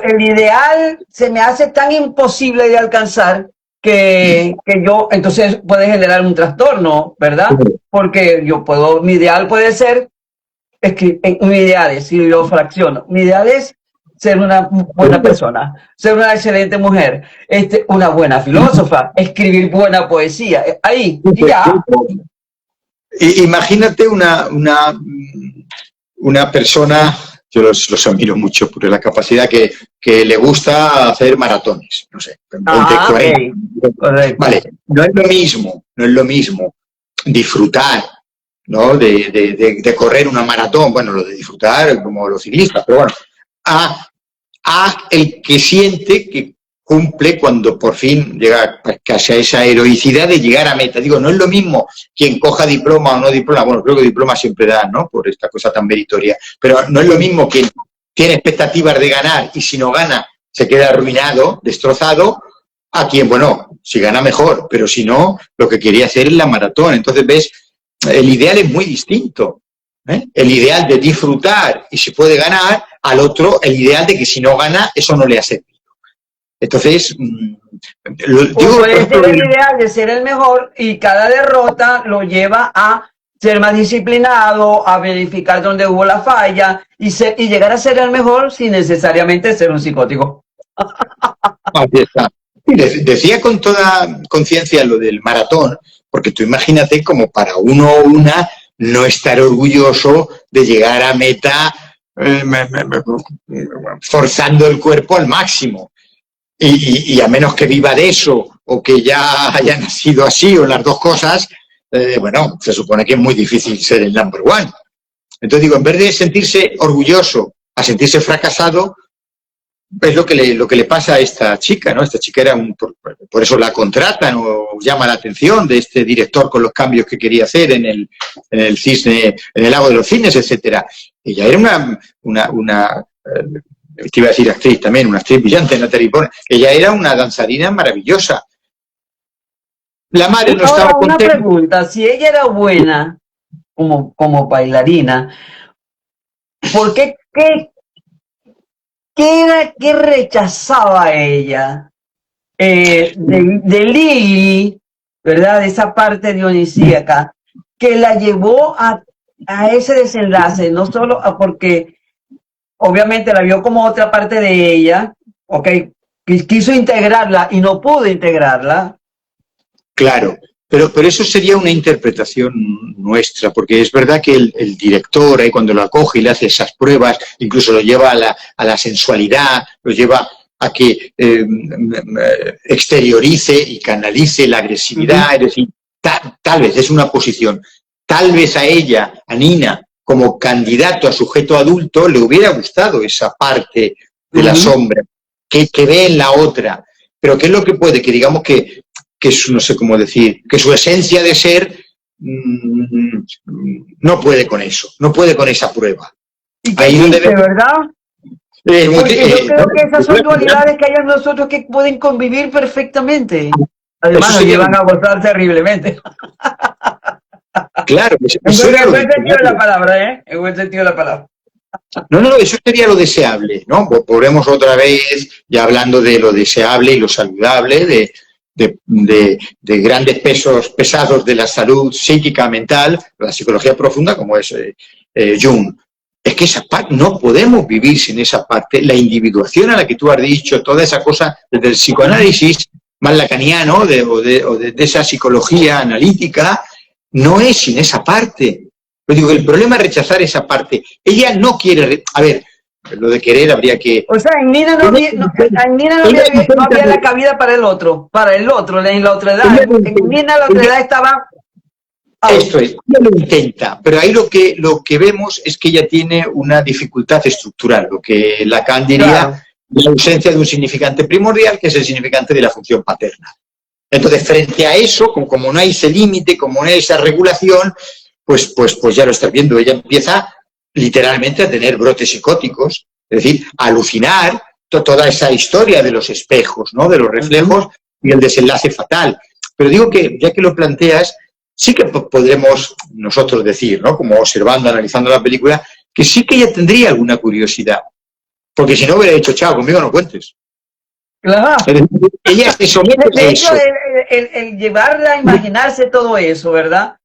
el ideal se me hace tan imposible de alcanzar que yo, entonces puede generar un trastorno, ¿verdad? Porque mi ideal puede ser, un ideal es, si yo fracciono, mi ideal es ser una buena persona, ser una excelente mujer, una buena filósofa, escribir buena poesía, ahí, y ya. Imagínate una persona, yo los admiro mucho por la capacidad que le gusta hacer maratones, no sé. Okay. Vale, no es lo mismo disfrutar, ¿no? de correr una maratón, bueno, lo de disfrutar como los ciclistas, pero bueno, a el que siente que cumple cuando por fin llega casi a esa heroicidad de llegar a meta. Digo, no es lo mismo quien coja diploma o no diploma, bueno, creo que diploma siempre da, ¿no? Por esta cosa tan meritoria, pero no es lo mismo quien tiene expectativas de ganar y si no gana se queda arruinado, destrozado, a quien, bueno, si gana mejor, pero si no, lo que quería hacer es la maratón. Entonces, ves, el ideal es muy distinto. El ideal de disfrutar y si puede ganar, al otro el ideal de que si no gana, eso no le ha servido. Entonces, puede ser el ideal de ser el mejor y cada derrota lo lleva a ser más disciplinado, a verificar dónde hubo la falla y llegar a ser el mejor sin necesariamente ser un psicótico. Así está. Decía con toda conciencia lo del maratón, porque tú imagínate como para uno o una no estar orgulloso de llegar a meta forzando el cuerpo al máximo. Y a menos que viva de eso o que ya haya nacido así o las dos cosas, bueno, se supone que es muy difícil ser el number one. Entonces digo, en vez de sentirse orgulloso a sentirse fracasado, es lo que le pasa a esta chica, ¿no? Esta chica era por eso la contratan o llama la atención de este director con los cambios que quería hacer en el cisne, en el lago de los cisnes, etcétera. Ella era te iba a decir actriz también, una actriz brillante, Natalie Portman. Ella era una danzarina maravillosa. La madre no estaba contenta. Una pregunta, si ella era buena como bailarina, ¿por qué ¿qué rechazaba ella de Lili, ¿verdad? De esa parte dionisíaca, que la llevó a ese desenlace, no solo porque obviamente la vio como otra parte de ella, quiso integrarla y no pudo integrarla. Claro, pero eso sería una interpretación nuestra, porque es verdad que el director, ahí cuando lo acoge y le hace esas pruebas, incluso lo lleva a la sensualidad, lo lleva a que exteriorice y canalice la agresividad, es decir, tal vez es una posición, tal vez a ella, a Nina, como candidato a sujeto adulto, le hubiera gustado esa parte de la sombra que ve en la otra, pero ¿qué es lo que puede? Que digamos que no sé cómo decir, que su esencia de ser no puede con eso, no puede con esa prueba. Y qué triste, ¿verdad? Porque yo creo que esas son dualidades que hay en nosotros que pueden convivir perfectamente. Además nos llevan a gozar terriblemente. Claro. En buen sentido de la palabra, ¿eh? En buen sentido de la palabra. No, eso sería lo deseable, ¿no? Volvemos otra vez ya hablando de lo deseable y lo saludable, de grandes pesos pesados de la salud psíquica, mental, la psicología profunda, como es Jung. Es que esa parte, no podemos vivir sin esa parte, la individuación a la que tú has dicho, toda esa cosa desde el psicoanálisis más lacaniano o de esa psicología analítica, no es sin esa parte. Pero digo, el problema es rechazar esa parte. Ella no quiere... A ver, lo de querer habría que... O sea, en Nina no había la cabida para el otro, en la otra edad. En Nina la otra edad estaba... Esto es, ella lo intenta, pero ahí lo que vemos es que ella tiene una dificultad estructural, lo que Lacan diría la ausencia de un significante primordial, que es el significante de la función paterna. Entonces, frente a eso, como no hay ese límite, como no hay esa regulación, pues ya lo estás viendo, ella empieza literalmente a tener brotes psicóticos, es decir, a alucinar toda esa historia de los espejos, ¿no? De los reflejos y el desenlace fatal. Pero digo que, ya que lo planteas, sí que podremos nosotros decir, ¿no? Como observando, analizando la película, que sí que ella tendría alguna curiosidad. Porque si no hubiera dicho, chao, conmigo no cuentes. Claro. Ella se somete a eso. El llevarla a imaginarse todo eso, ¿verdad?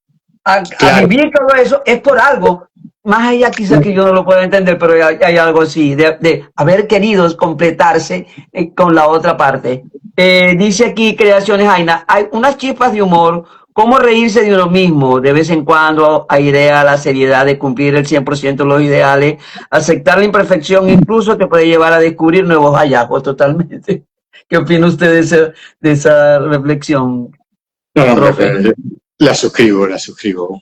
A vivir todo eso es por algo. Más allá quizás que yo no lo pueda entender, pero hay algo así, de haber querido completarse con la otra parte. Dice aquí Creaciones Aina, hay unas chispas de humor. ¿Cómo reírse de uno mismo? De vez en cuando airea la seriedad de cumplir el 100% de los ideales. Aceptar la imperfección incluso te puede llevar a descubrir nuevos hallazgos totalmente. ¿Qué opina usted de esa reflexión? No, la suscribo.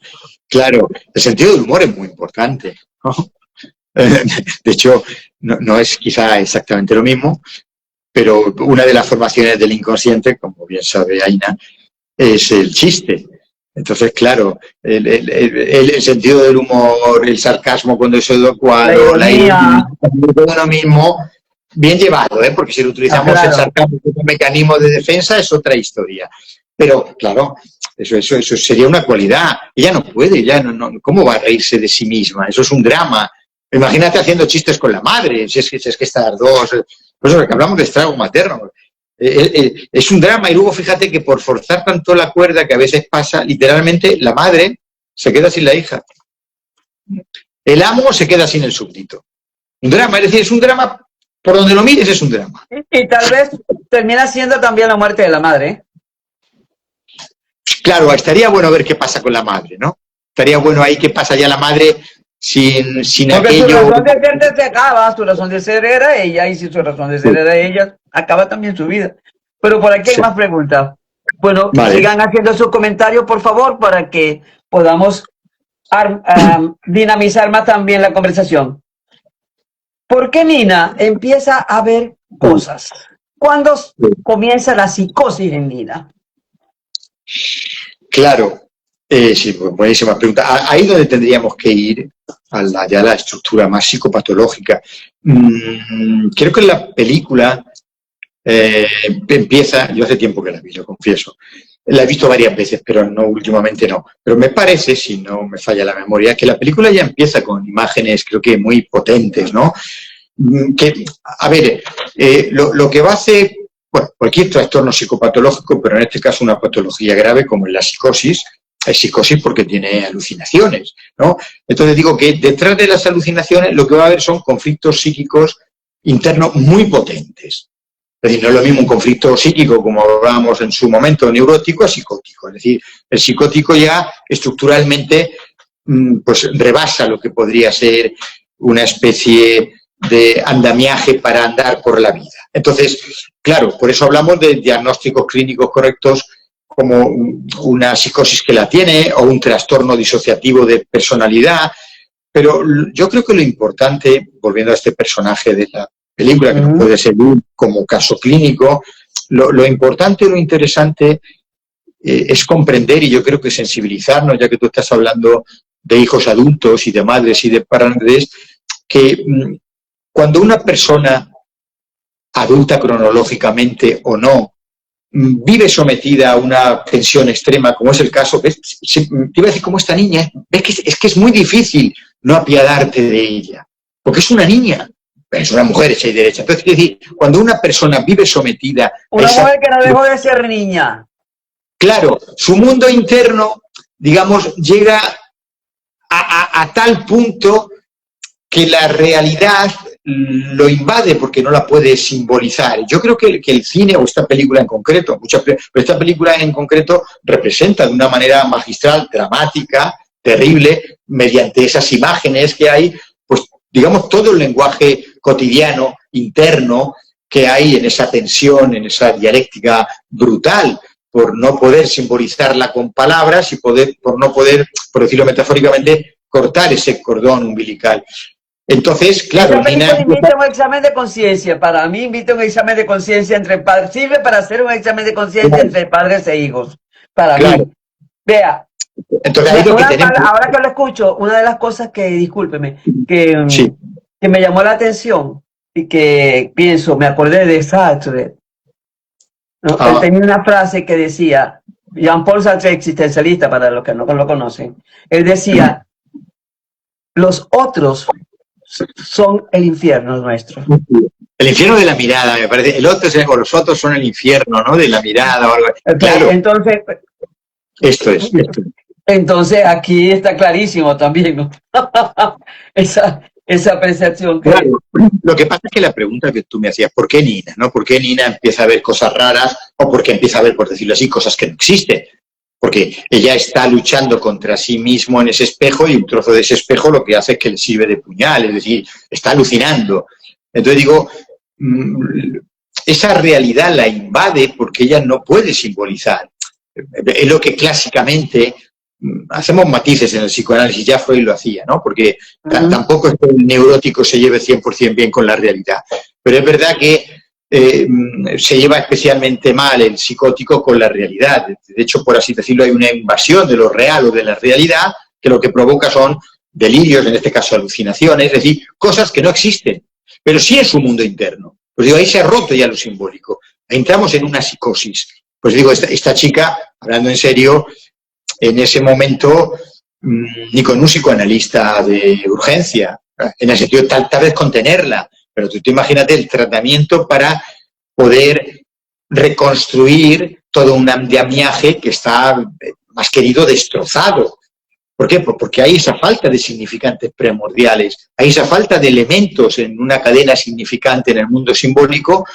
Claro, el sentido del humor es muy importante, ¿no? De hecho, no es quizá exactamente lo mismo, pero una de las formaciones del inconsciente, como bien sabe Aina, es el chiste. Entonces, claro, el sentido del humor, el sarcasmo cuando es adecuado, la ironía de uno mismo, bien llevado, porque si lo utilizamos el sarcasmo como mecanismo de defensa es otra historia. Pero, claro, eso sería una cualidad. Ella no puede, ¿cómo va a reírse de sí misma? Eso es un drama. Imagínate haciendo chistes con la madre, si es que estas dos... Pues que hablamos de estrago materno. Es un drama y luego fíjate que por forzar tanto la cuerda que a veces pasa, literalmente la madre se queda sin la hija. El amo se queda sin el súbdito. Un drama, es decir, es un drama, por donde lo mires es un drama. Y tal vez termina siendo también la muerte de la madre, ¿eh? Claro, estaría bueno ver qué pasa con la madre, ¿no? Estaría bueno ahí qué pasa ya la madre sin porque aquello... su razón de ser se acaba, su razón de ser era ella, y si su razón de ser era ella, acaba también su vida. Pero por aquí hay más preguntas. Bueno, sigan haciendo sus comentarios, por favor, para que podamos dinamizar más también la conversación. ¿Por qué Nina empieza a ver cosas? ¿Cuándo comienza la psicosis en Nina? Claro, sí, buenísima pregunta. Ahí donde tendríamos que ir, a la estructura más psicopatológica. Creo que en la película empieza, yo hace tiempo que la vi, lo confieso, la he visto varias veces, pero no últimamente no. Pero me parece, si no me falla la memoria, que la película ya empieza con imágenes, creo que muy potentes, ¿no? Que, a ver, lo que va a hacer, bueno, cualquier trastorno psicopatológico, pero en este caso una patología grave como es la psicosis, es psicosis porque tiene alucinaciones, ¿no? Entonces digo que detrás de las alucinaciones lo que va a haber son conflictos psíquicos internos muy potentes. Es decir, no es lo mismo un conflicto psíquico, como hablábamos en su momento, neurótico, a psicótico. Es decir, el psicótico ya estructuralmente pues rebasa lo que podría ser una especie de andamiaje para andar por la vida. Entonces, claro, por eso hablamos de diagnósticos clínicos correctos como una psicosis que la tiene o un trastorno disociativo de personalidad. Pero yo creo que lo importante, volviendo a este personaje de la película, que no puede servir como caso clínico, lo importante y lo interesante es comprender, y yo creo que sensibilizarnos, ya que tú estás hablando de hijos adultos y de madres y de padres, que cuando una persona, adulta cronológicamente o no, vive sometida a una tensión extrema, como es el caso, ¿ves? Te iba a decir como esta niña, ves que es muy difícil no apiadarte de ella, porque es una niña, es una mujer hecha y derecha. Entonces, es decir, cuando una persona vive sometida una mujer que no dejó de ser niña. Claro, su mundo interno, digamos, llega a tal punto que la realidad lo invade porque no la puede simbolizar. Yo creo que el cine, o esta película en concreto, pero esta película en concreto representa de una manera magistral, dramática, terrible, mediante esas imágenes que hay, pues digamos todo el lenguaje cotidiano, interno, que hay en esa tensión, en esa dialéctica brutal, por no poder simbolizarla con palabras y por no poder, por decirlo metafóricamente, cortar ese cordón umbilical. Entonces, claro, esta película invita a un examen de conciencia. Para mí invita a un examen de conciencia entre padres. Sirve para hacer un examen de conciencia entre padres e hijos. Para mí. Vea. Entonces, ahí lo que tenemos... Ahora que lo escucho, una de las cosas que, discúlpeme, que me llamó la atención y que pienso, me acordé de Sartre. ¿No? Él tenía una frase que decía, Jean-Paul Sartre, existencialista, para los que no lo conocen, él decía, los otros son el infierno nuestro. El infierno de la mirada, me parece. El otro o los otros son el infierno, ¿no? De la mirada o algo. Okay, claro. Entonces, esto es. Entonces, aquí está clarísimo también, ¿no? esa percepción. Claro. Lo que pasa es que la pregunta que tú me hacías, ¿por qué Nina? ¿No? ¿Por qué Nina empieza a ver cosas raras o por qué empieza a ver, por decirlo así, cosas que no existen? Porque ella está luchando contra sí mismo en ese espejo y un trozo de ese espejo lo que hace es que le sirve de puñal, es decir, está alucinando. Entonces digo, esa realidad la invade porque ella no puede simbolizar. Es lo que clásicamente hacemos matices en el psicoanálisis, ya Freud lo hacía, ¿no? Porque tampoco es que el neurótico se lleve 100% bien con la realidad. Pero es verdad que se lleva especialmente mal el psicótico con la realidad. De hecho, por así decirlo, hay una invasión de lo real o de la realidad que lo que provoca son delirios, en este caso alucinaciones, es decir, cosas que no existen, pero sí es su mundo interno. Pues digo, ahí se ha roto ya lo simbólico. Entramos en una psicosis. Pues digo, esta chica, hablando en serio, en ese momento, ni con un psicoanalista de urgencia, en el sentido tal vez contenerla, pero tú imagínate el tratamiento para poder reconstruir todo un andamiaje que está, más querido, destrozado. ¿Por qué? Pues porque hay esa falta de significantes primordiales, hay esa falta de elementos en una cadena significante en el mundo simbólico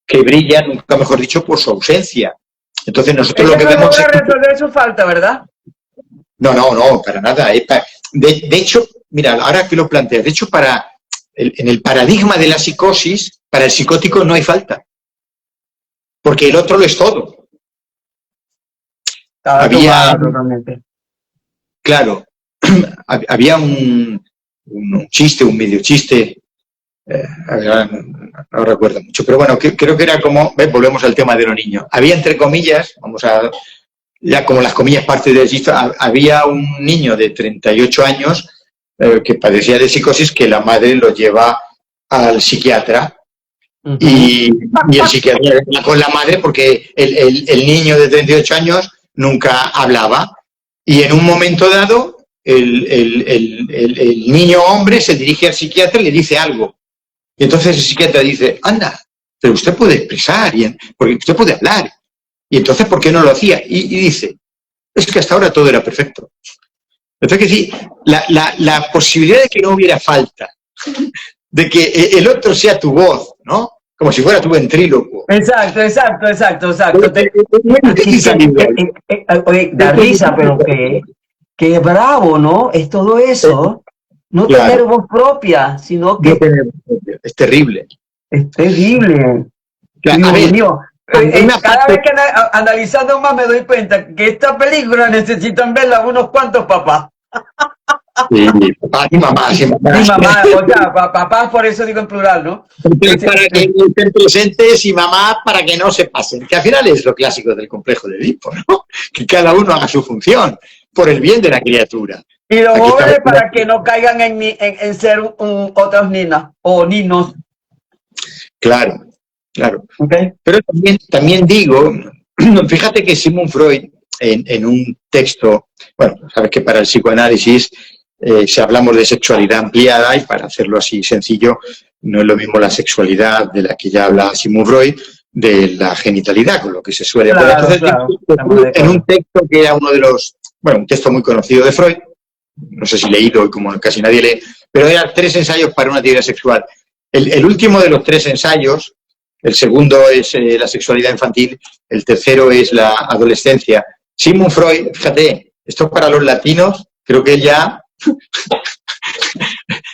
que brillan, nunca mejor dicho, por su ausencia. Entonces nosotros lo que vemos es... resolver su falta, ¿verdad? No, para nada. De hecho, mira, ahora que lo planteas, de hecho, en el paradigma de la psicosis, para el psicótico no hay falta. Porque el otro lo es todo. Claro, había un chiste, un medio chiste, no recuerdo mucho, pero bueno, creo que era como, volvemos al tema de los niños. Había, entre comillas, ya como las comillas parte del chiste, había un niño de 38 años que padecía de psicosis, que la madre lo lleva al psiquiatra y el psiquiatra habla con la madre porque el niño de 38 años nunca hablaba y en un momento dado el niño hombre se dirige al psiquiatra y le dice algo. Y entonces el psiquiatra dice, anda, pero usted puede expresar, porque usted puede hablar. Y entonces, ¿por qué no lo hacía? Y dice, es que hasta ahora todo era perfecto. Entonces, que sí, la posibilidad de que no hubiera falta, de que el otro sea tu voz, ¿no? como si fuera tu ventrílocuo. Exacto. Oye, da risa, pero que bravo, ¿no? Es todo eso. No Claro. tener voz propia, sino que Es terrible. es terrible. Claro, a ver, Mío. una Cada parte- vez que analizando más me doy cuenta que esta película necesitan verla unos cuantos papás. Sí, papás y mamás. Mi mamá, o sea, papás, por eso digo en plural, ¿no? Para que estén presentes y mamás para que no se pasen. Que al final es lo clásico del complejo de Edipo, ¿no? Que cada uno haga su función por el bien de la criatura. Y los Aquí jóvenes estamos- para que no caigan en ser otras ninas o ninos. Claro, claro. ¿Okay? Pero también digo, fíjate que Sigmund Freud, en un texto, bueno, sabes que para el psicoanálisis, si hablamos de sexualidad ampliada, y para hacerlo así sencillo, no es lo mismo la sexualidad de la que ya habla Sigmund Freud, de la genitalidad, con lo que se suele Claro, poner. Entonces, claro. en un texto que era uno de los, bueno, un texto muy conocido de Freud, no sé si leído, como casi nadie lee, pero eran 3 ensayos para una teoría sexual. El último de los 3 ensayos, el segundo es la sexualidad infantil, el tercero es la adolescencia. Sigmund Freud, fíjate, esto es para los latinos, creo que él ya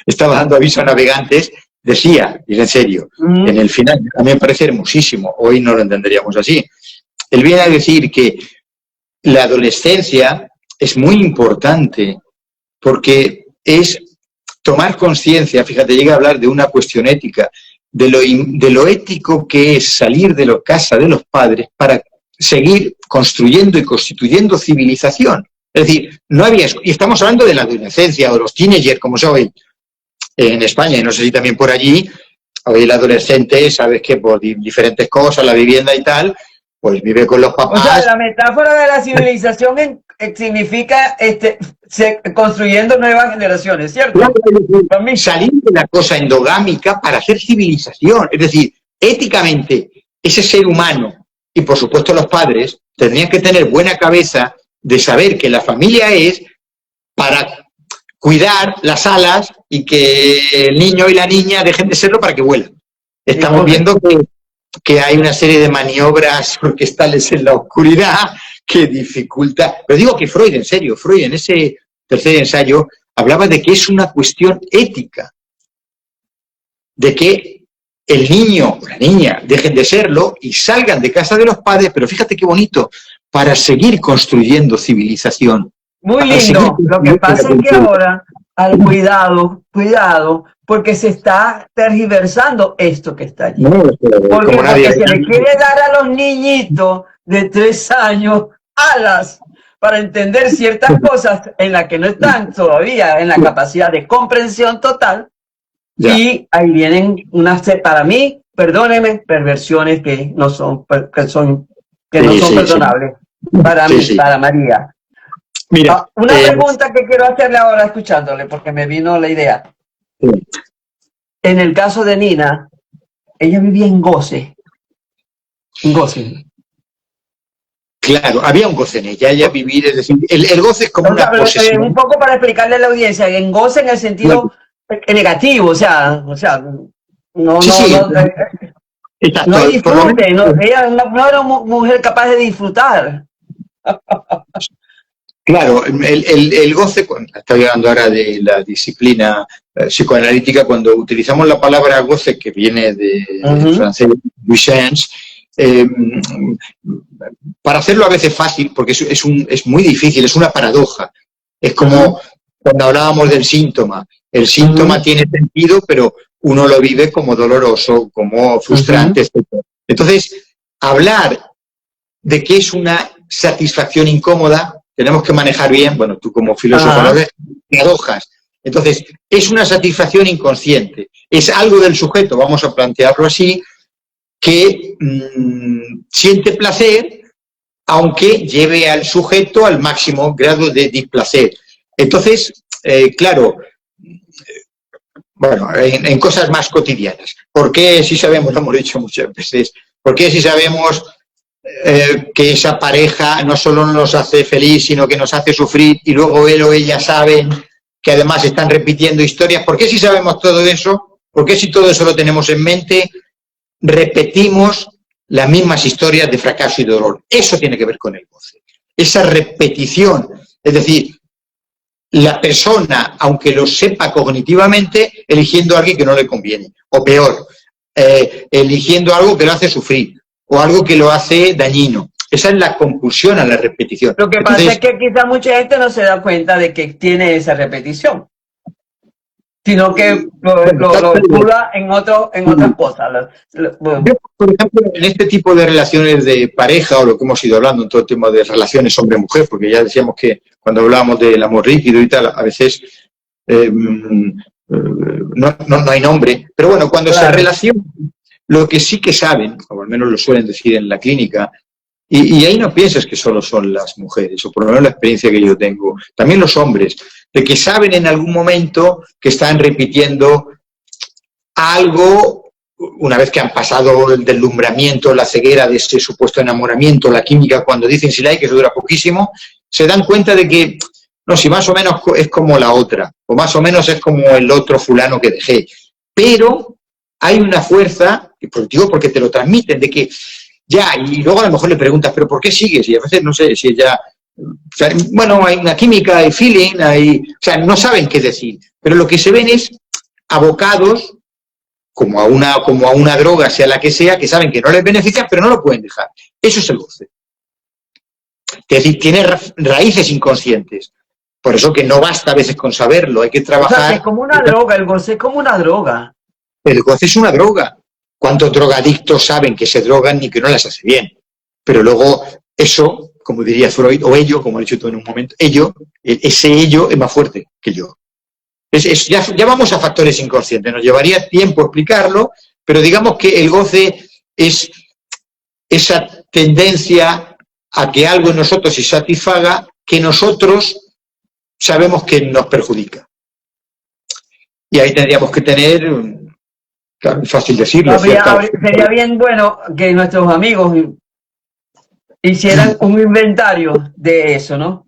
estaba dando aviso a navegantes, decía, y es en serio, en el final, a mí me parece hermosísimo, hoy no lo entenderíamos así. Él viene a decir que la adolescencia es muy importante porque es tomar conciencia, fíjate, llega a hablar de una cuestión ética, de lo ético que es salir de la casa de los padres para seguir construyendo y constituyendo civilización. Es decir, no había, y estamos hablando de la adolescencia o de los teenagers, como se hoy en España, y no sé si también por allí, hoy el adolescente, sabes que por diferentes cosas, la vivienda y tal, pues vive con los papás. O sea, la metáfora de la civilización significa construyendo nuevas generaciones, ¿cierto? Salir de la cosa endogámica para hacer civilización. Es decir, éticamente, ese ser humano, y por supuesto los padres, tendrían que tener buena cabeza de saber que la familia es para cuidar las alas y que el niño y la niña dejen de serlo para que vuelan. Estamos viendo que hay una serie de maniobras orquestales en la oscuridad que dificulta. Pero digo que Freud, en serio, Freud en ese tercer ensayo hablaba de que es una cuestión ética, de que el niño o la niña dejen de serlo y salgan de casa de los padres, pero fíjate qué bonito, para seguir construyendo civilización. Muy lindo. Lo que pasa es que ahora, al cuidado, porque se está tergiversando esto que está allí. Porque se le quiere dar a los niñitos de 3 años alas para entender ciertas cosas en las que no están todavía en la capacidad de comprensión total. Ya. Y ahí vienen para mí, perdónenme, perversiones que no son perdonables. Para mí, para María. Mira, una pregunta que quiero hacerle ahora escuchándole, porque me vino la idea. En el caso de Nina, ella vivía en goce. En goce. Claro, había un goce en ella vivir, es decir, el goce es como una posesión. Un poco para explicarle a la audiencia, en goce en el sentido negativo, o sea, no disfrute, ella no era una mujer capaz de disfrutar. Claro, el goce, estoy hablando ahora de la disciplina psicoanalítica, cuando utilizamos la palabra goce, que viene del francés jouissance, para hacerlo a veces fácil, porque es muy difícil, es una paradoja. Es como cuando hablábamos del síntoma. El síntoma tiene sentido, pero uno lo vive como doloroso, como frustrante, etc. Entonces, hablar de que es una satisfacción incómoda, tenemos que manejar bien, bueno, tú como filósofo lo ves, paradojas. Entonces, es una satisfacción inconsciente. Es algo del sujeto, vamos a plantearlo así, que siente placer, aunque lleve al sujeto al máximo grado de displacer. Entonces, claro, bueno, en cosas más cotidianas. ¿Por qué si sabemos, lo hemos dicho muchas veces, por qué si sabemos que esa pareja no solo nos hace feliz, sino que nos hace sufrir, y luego él o ella saben que además están repitiendo historias? ¿Por qué si sabemos todo eso? ¿Por qué si todo eso lo tenemos en mente? repetimos las mismas historias de fracaso y dolor. Eso tiene que ver con el goce. Esa repetición, es decir, la persona, aunque lo sepa cognitivamente, eligiendo a alguien que no le conviene, o peor, eligiendo algo que lo hace sufrir, o algo que lo hace dañino. Esa es la compulsión a la repetición. Lo que pasa es que quizá mucha gente no se da cuenta de que tiene esa repetición, sino que lo escuda en otras cosas. Yo, por ejemplo, en este tipo de relaciones de pareja, o lo que hemos ido hablando en todo el tema de relaciones hombre-mujer, porque ya decíamos que cuando hablábamos del amor líquido y tal, a veces no hay nombre, pero bueno, cuando se relacionan, lo que sí que saben, o al menos lo suelen decir en la clínica, y ahí no piensas que solo son las mujeres, o por lo menos la experiencia que yo tengo, también los hombres, de que saben en algún momento que están repitiendo algo, una vez que han pasado el deslumbramiento, la ceguera de ese supuesto enamoramiento, la química, cuando dicen si la hay, que eso dura poquísimo, se dan cuenta de que, no, si más o menos es como la otra, o más o menos es como el otro fulano que dejé, pero hay una fuerza, y digo porque te lo transmiten, de que ya, y luego a lo mejor le preguntas, ¿pero por qué sigues? Y a veces no sé si ella, o sea, bueno, hay una química, hay feeling, o sea, no saben qué decir, pero lo que se ven es abocados como a una droga, sea la que sea, que saben que no les beneficia, pero no lo pueden dejar. Eso es el goce. Es decir, tiene raíces inconscientes. Por eso que no basta a veces con saberlo, hay que trabajar. O sea, que es como una droga, el goce es como una droga. El goce es una droga. ¿Cuántos drogadictos saben que se drogan y que no las hace bien? Pero luego eso, como diría Freud, o ello, como he dicho tú en un momento, ese ello es más fuerte que yo. Ya vamos a factores inconscientes, nos llevaría tiempo explicarlo, pero digamos que el goce es esa tendencia a que algo en nosotros se satisfaga que nosotros sabemos que nos perjudica. Y ahí tendríamos que tener, claro, es fácil decirlo. Sería bien bueno que nuestros amigos hicieran un inventario de eso, ¿no?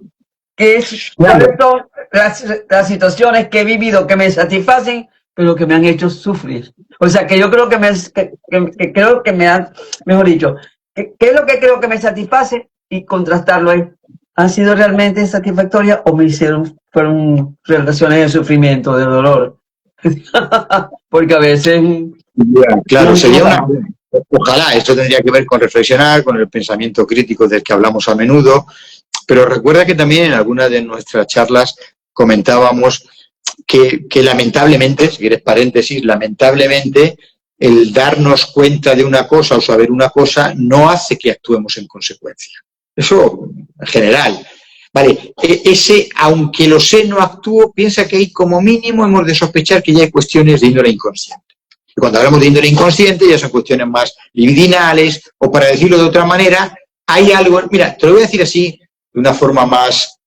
¿Cuáles son las situaciones que he vivido que me satisfacen, pero que me han hecho sufrir? O sea, que yo creo que me han, mejor dicho, ¿qué es lo que creo que me satisface? Y contrastarlo ahí. ¿Han sido realmente satisfactorias o fueron relaciones de sufrimiento, de dolor? Porque a veces... Claro, ojalá, esto tendría que ver con reflexionar, con el pensamiento crítico del que hablamos a menudo, pero recuerda que también en alguna de nuestras charlas comentábamos que lamentablemente, si quieres paréntesis, lamentablemente el darnos cuenta de una cosa o saber una cosa no hace que actuemos en consecuencia. Eso en general. Vale, aunque lo sé, no actúo, piensa que ahí como mínimo hemos de sospechar que ya hay cuestiones de índole inconsciente. Y cuando hablamos de índole inconsciente ya son cuestiones más libidinales, o para decirlo de otra manera, hay algo, mira, te lo voy a decir así, de una forma más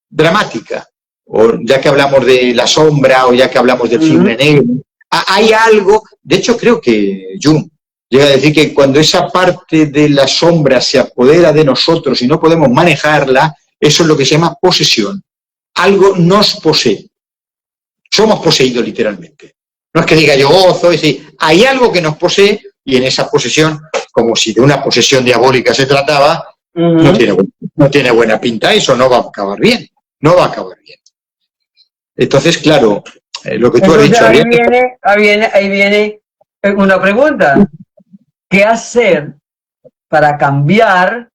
dramática, o ya que hablamos de la sombra, o ya que hablamos del cisne negro, hay algo, de hecho creo que Jung llega a decir que cuando esa parte de la sombra se apodera de nosotros y no podemos manejarla, eso es lo que se llama posesión. Algo nos posee. Somos poseídos literalmente. No es que diga yo gozo, es decir, hay algo que nos posee y en esa posesión, como si de una posesión diabólica se trataba, no tiene buena pinta, eso no va a acabar bien. No va a acabar bien. Entonces, claro, lo que tú has dicho... Ahí viene una pregunta. ¿Qué hacer para cambiar,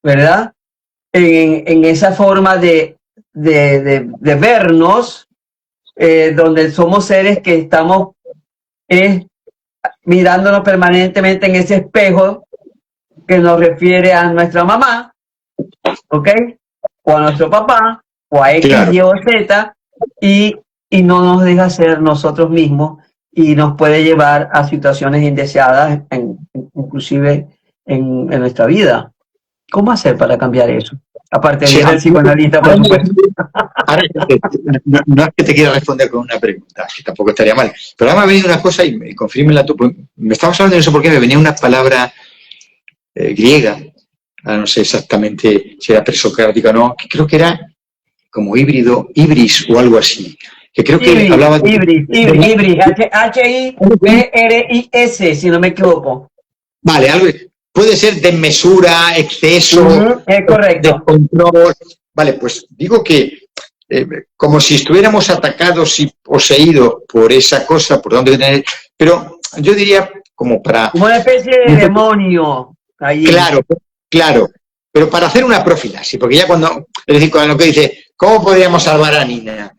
verdad? En esa forma de vernos, donde somos seres que estamos mirándonos permanentemente en ese espejo que nos refiere a nuestra mamá, ¿ok? O a nuestro papá, o a X, claro, Y o Z, y no nos deja ser nosotros mismos y nos puede llevar a situaciones indeseadas, inclusive en nuestra vida. ¿Cómo hacer para cambiar eso? Aparte de ser el psicoanalista, por supuesto. Ahora, no es que te quiera responder con una pregunta, que tampoco estaría mal, pero ahora me ha venido una cosa y confírmela tú. Me estabas hablando de eso porque me venía una palabra griega, no sé exactamente si era presocrática o no, que creo que era como híbrido, ibris o algo así. que creo que Ibris, hablaba de... Ibris, H-I-B-R-I-S, si no me equivoco. Vale, algo, puede ser desmesura, exceso, Es correcto. descontrol. Vale, pues digo que como si estuviéramos atacados y poseídos por esa cosa, por donde tener, pero yo diría como para... Como una especie de demonio. Ahí. Claro, claro, pero para hacer una profilaxis, porque ya cuando, es decir, cuando que dice, ¿cómo podríamos salvar a Nina?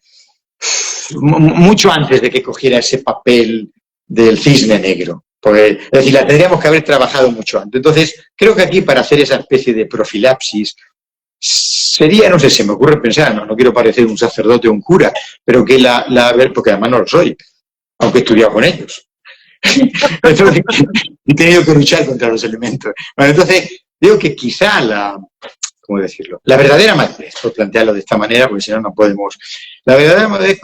Mucho antes de que cogiera ese papel del cisne negro. Porque, es decir, la tendríamos que haber trabajado mucho antes. Entonces, creo que aquí para hacer esa especie de profilaxis sería, no sé, se me ocurre pensar, no quiero parecer un sacerdote o un cura, pero que porque además no lo soy, aunque he estudiado con ellos. Entonces, he tenido que luchar contra los elementos. Bueno, entonces, digo que quizá ¿cómo decirlo? La verdadera madurez, por plantearlo de esta manera, porque si no, no podemos. La verdadera madurez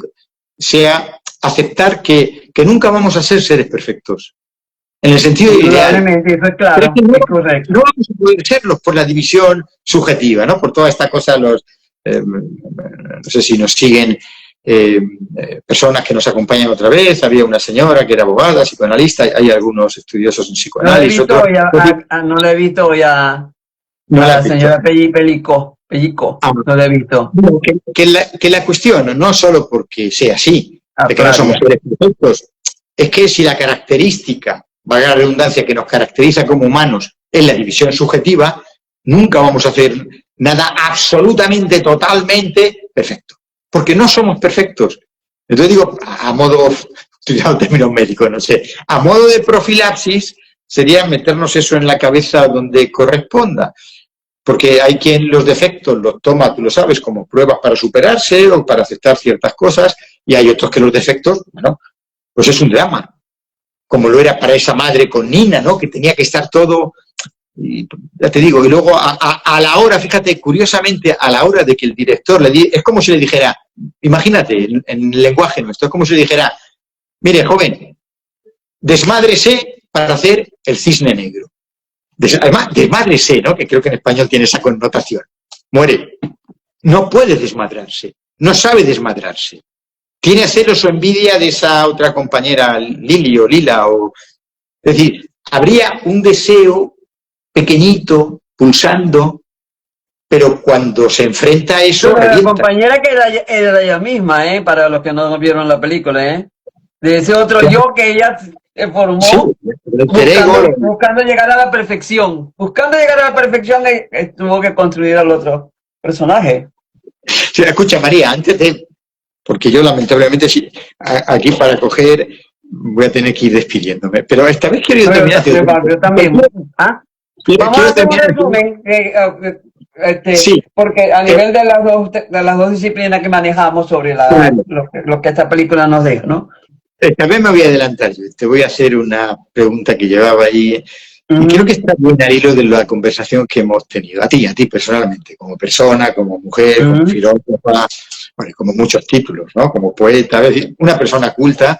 sea aceptar que nunca vamos a ser seres perfectos. En el sentido ideal. Eso es claro, Pero que no, es correcto. No vamos a poder serlos por la división subjetiva, ¿no? Por toda esta cosa, no sé si nos siguen personas que nos acompañan otra vez. Había una señora que era abogada, psicoanalista, hay algunos estudiosos en psicoanálisis. No la he visto hoy a la señora Pellico, no la he visto. Que la cuestión, no solo porque sea así, de que no somos seres perfectos, es que si la característica, valga la redundancia, que nos caracteriza como humanos es la división subjetiva, nunca vamos a hacer nada absolutamente, totalmente perfecto. Porque no somos perfectos. Entonces digo, a modo, utilizando términos médicos, no sé, a modo de profilaxis sería meternos eso en la cabeza donde corresponda. Porque hay quien los defectos los toma, tú lo sabes, como pruebas para superarse o para aceptar ciertas cosas, y hay otros que los defectos, bueno, pues es un drama. Como lo era para esa madre con Nina, ¿no? Que tenía que estar todo, y ya te digo, y luego a la hora, fíjate, curiosamente, a la hora de que el director es como si le dijera, imagínate, en el lenguaje nuestro, es como si le dijera, mire, joven, desmádrese para hacer el cisne negro. Además, desmádrese, ¿no? Que creo que en español tiene esa connotación. Muere. No puede desmadrarse. No sabe desmadrarse. Tiene celos o envidia de esa otra compañera, Lili o Lila. Es decir, habría un deseo pequeñito, pulsando, pero cuando se enfrenta a eso, pero la compañera que era ella misma, para los que no vieron la película, de ese otro yo que ella se formó, sí, buscando llegar a la perfección. Buscando llegar a la perfección, tuvo que construir al otro personaje. Sí, escucha, María, antes de... Porque yo, lamentablemente, aquí para coger voy a tener que ir despidiéndome. Pero esta vez quiero ir terminando. Yo también. Vamos a hacer un resumen, sí, porque a nivel de las dos disciplinas que manejamos sobre lo que esta película nos deja, ¿no? Esta vez me voy a adelantar yo. Te voy a hacer una pregunta que llevaba ahí. Y creo que está bien al hilo de la conversación que hemos tenido. A ti personalmente, como persona, como mujer, como filósofa, bueno, como muchos títulos, ¿no? Como poeta, es decir, una persona culta.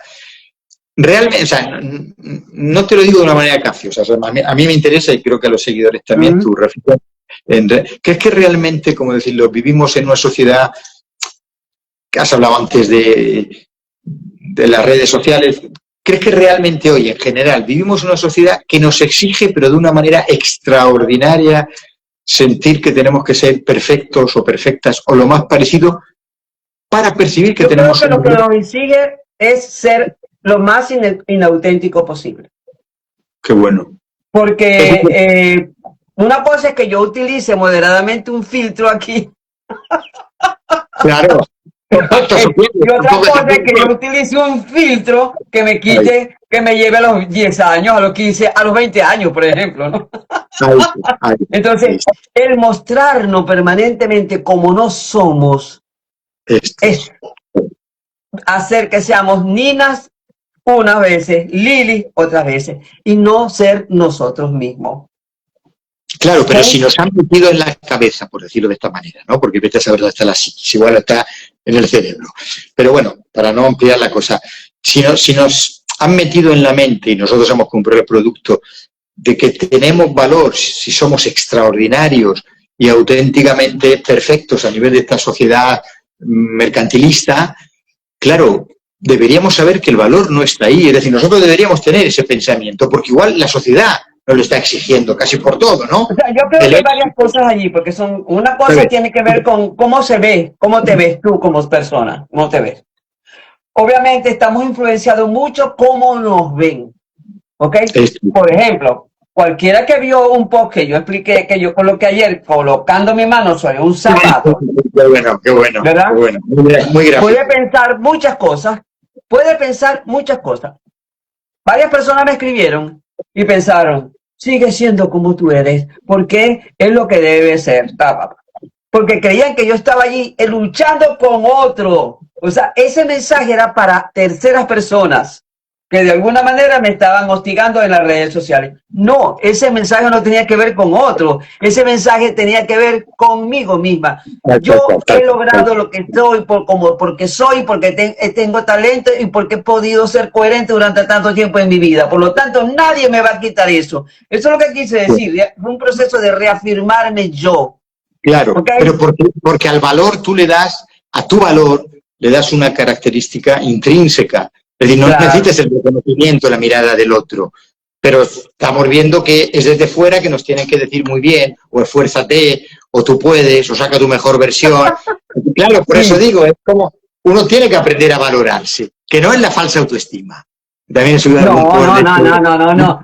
Realmente, o sea, no te lo digo de una manera capciosa. O sea, a mí me interesa, y creo que a los seguidores también, tu reflexión. ¿Crees que realmente, como decirlo, vivimos en una sociedad que has hablado antes de las redes sociales? ¿Crees que realmente hoy, en general, vivimos en una sociedad que nos exige, pero de una manera extraordinaria, sentir que tenemos que ser perfectos o perfectas o lo más parecido para percibir que tenemos... Yo creo que lo que nos exige es ser lo más inauténtico posible. Qué bueno. Porque una cosa es que yo utilice moderadamente un filtro aquí. Claro. Y otra cosa es que yo utilice un filtro que me quite, que me lleve a los 10 años, a los 15, a los 20 años, por ejemplo, ¿no? Entonces, el mostrarnos permanentemente como no somos es hacer que seamos Ninas unas veces, Lili otras veces, y no ser nosotros mismos. Claro, pero si nos han metido en la cabeza, por decirlo de esta manera, ¿no? Porque vete a saber dónde está la psiquis, igual está en el cerebro. Pero bueno, para no ampliar la cosa, si nos han metido en la mente, y nosotros hemos comprado el producto, de que tenemos valor si somos extraordinarios y auténticamente perfectos a nivel de esta sociedad mercantilista, claro, deberíamos saber que el valor no está ahí. Es decir, nosotros deberíamos tener ese pensamiento, porque igual la sociedad nos lo está exigiendo casi por todo, ¿no? O sea, yo creo que hay varias cosas allí, porque una cosa tiene que ver con cómo se ve, cómo te ves tú como persona, cómo te ves. Obviamente estamos influenciados mucho cómo nos ven, ¿ok? Por ejemplo, cualquiera que vio un post que yo expliqué, que yo coloqué ayer, colocando mi mano sobre un zapato. Qué bueno, ¿verdad? qué bueno. Muy gráfico. Puede pensar muchas cosas, Varias personas me escribieron y pensaron, sigue siendo como tú eres, porque es lo que debe ser. Porque creían que yo estaba allí luchando con otro. O sea, ese mensaje era para terceras personas que de alguna manera me estaban hostigando en las redes sociales. No, ese mensaje no tenía que ver con otro. Ese mensaje tenía que ver conmigo misma. Yo he logrado lo que soy porque soy, porque tengo talento y porque he podido ser coherente durante tanto tiempo en mi vida. Por lo tanto, nadie me va a quitar eso. Eso es lo que quise decir. Fue un proceso de reafirmarme yo. Claro, ¿okay? Pero porque al valor tú le das, a tu valor le das una característica intrínseca. Es decir, no necesitas el reconocimiento, la mirada del otro. Pero estamos viendo que es desde fuera que nos tienen que decir muy bien, o esfuérzate, o tú puedes, o saca tu mejor versión. Claro, por eso digo, es como uno tiene que aprender a valorarse, que no es la falsa autoestima. También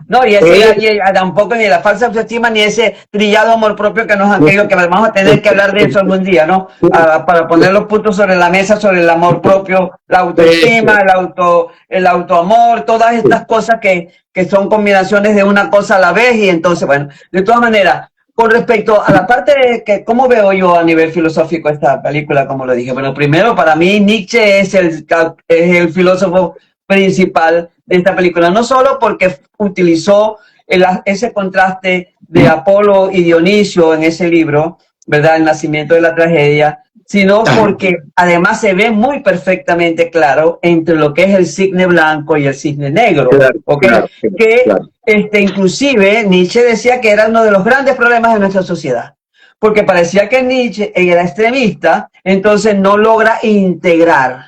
no, y ese tampoco ni la falsa autoestima ni ese trillado amor propio que nos han querido, que vamos a tener que hablar de eso algún día, ¿no? Para poner los puntos sobre la mesa, sobre el amor propio, la autoestima, el autoamor, todas estas cosas que son combinaciones de una cosa a la vez. Y entonces, bueno, de todas maneras, con respecto a la parte de que cómo veo yo a nivel filosófico esta película, como lo dije, bueno, primero para mí Nietzsche es el filósofo principal de esta película, no solo porque utilizó ese contraste de Apolo y Dionisio en ese libro, ¿verdad? El nacimiento de la tragedia, sino porque además se ve muy perfectamente claro entre lo que es el cisne blanco y el cisne negro, ¿okay? Inclusive Nietzsche decía que era uno de los grandes problemas de nuestra sociedad, porque parecía que Nietzsche era extremista, entonces no logra integrar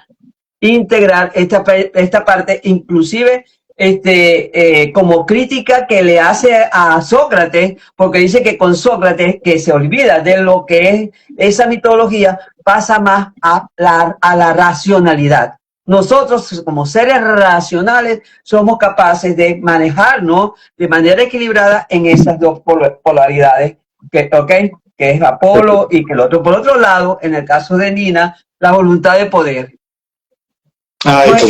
esta parte, inclusive como crítica que le hace a Sócrates, porque dice que con Sócrates, que se olvida de lo que es esa mitología, pasa más a la racionalidad. Nosotros, como seres racionales, somos capaces de manejarnos de manera equilibrada en esas dos polaridades, que es Apolo y que el otro. Por otro lado, en el caso de Nina, la voluntad de poder. Eso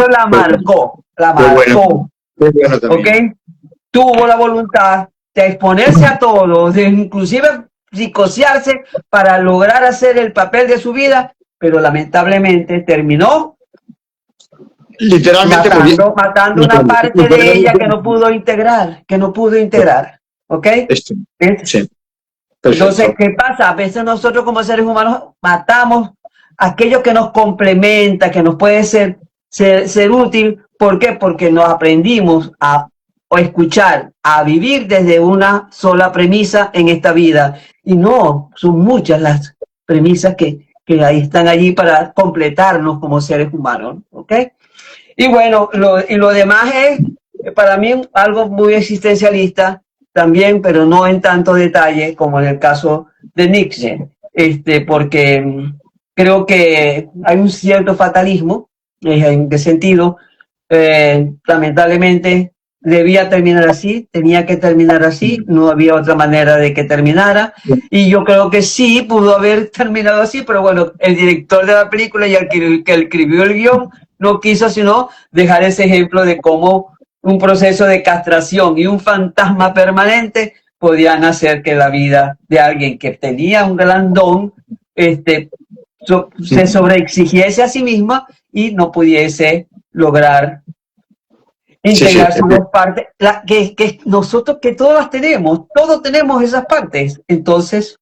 la marcó. Tuvo la voluntad de exponerse a todo, de inclusive psicosearse para lograr hacer el papel de su vida, pero lamentablemente terminó literalmente matando una parte de ella que no pudo integrar, ¿ok? Sí. Entonces, ¿qué pasa? A veces nosotros como seres humanos matamos aquello que nos complementa, que nos puede ser útil. ¿Por qué? Porque nos aprendimos a escuchar, a vivir desde una sola premisa en esta vida. Y no, son muchas las premisas que ahí están allí para completarnos como seres humanos, ¿ok? Y bueno, lo demás es, para mí, algo muy existencialista también, pero no en tanto detalle como en el caso de Nietzsche, porque creo que hay un cierto fatalismo. ¿En qué sentido? Lamentablemente debía terminar así, tenía que terminar así, no había otra manera de que terminara, y yo creo que sí pudo haber terminado así, pero bueno, el director de la película y el que escribió el guión no quiso sino dejar ese ejemplo de cómo un proceso de castración y un fantasma permanente podían hacer que la vida de alguien que tenía un gran don se sobreexigiese a sí misma y no pudiese lograr integrar sus dos partes, que nosotros que todas todos tenemos esas partes, entonces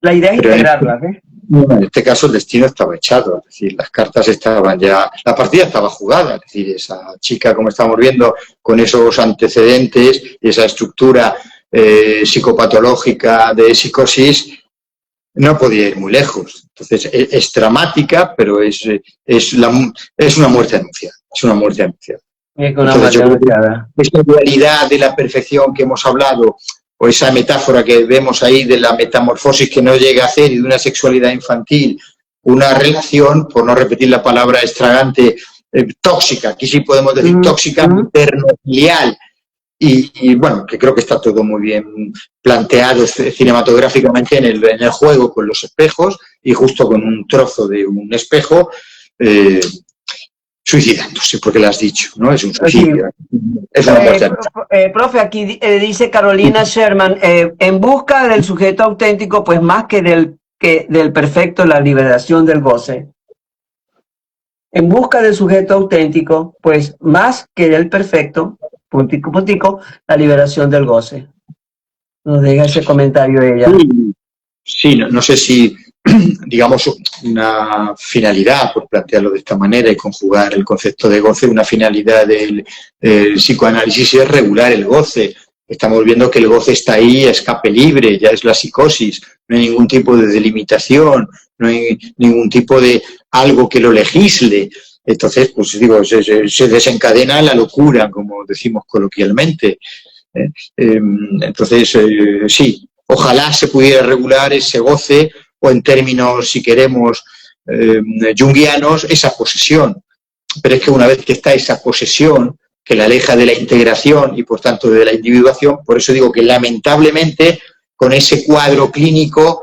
la idea es integrarlas. En este caso el destino estaba echado, es decir, las cartas estaban ya, la partida estaba jugada, es decir, esa chica, como estamos viendo, con esos antecedentes, esa estructura psicopatológica de psicosis, no podía ir muy lejos. Entonces, es dramática, pero es una muerte anunciada. Es una muerte anunciada. Entonces, yo creo que esa dualidad de la perfección que hemos hablado, o esa metáfora que vemos ahí de la metamorfosis que no llega a hacer y de una sexualidad infantil, una relación, por no repetir la palabra extravagante, tóxica, aquí sí podemos decir tóxica, materno-filial, y bueno, que creo que está todo muy bien planteado cinematográficamente en el juego con los espejos, y justo con un trozo de un espejo, suicidándose, porque lo has dicho, ¿no? Es un suicidio. Es una muerte. Profe, aquí dice Carolina Sherman, en busca del sujeto auténtico, pues más que del perfecto, la liberación del goce. En busca del sujeto auténtico, pues más que del perfecto, puntico, puntico, la liberación del goce. Nos deja ese comentario ella. Sí, no sé si, digamos, una finalidad, por plantearlo de esta manera y conjugar el concepto de goce, una finalidad del psicoanálisis es regular el goce. Estamos viendo que el goce está ahí, escape libre, ya es la psicosis, no hay ningún tipo de delimitación, no hay ningún tipo de algo que lo legisle. Entonces, pues digo, se desencadena la locura, como decimos coloquialmente. Entonces, sí, ojalá se pudiera regular ese goce, o en términos, si queremos, junguianos, esa posesión. Pero es que una vez que está esa posesión, que la aleja de la integración y por tanto de la individuación, por eso digo que lamentablemente con ese cuadro clínico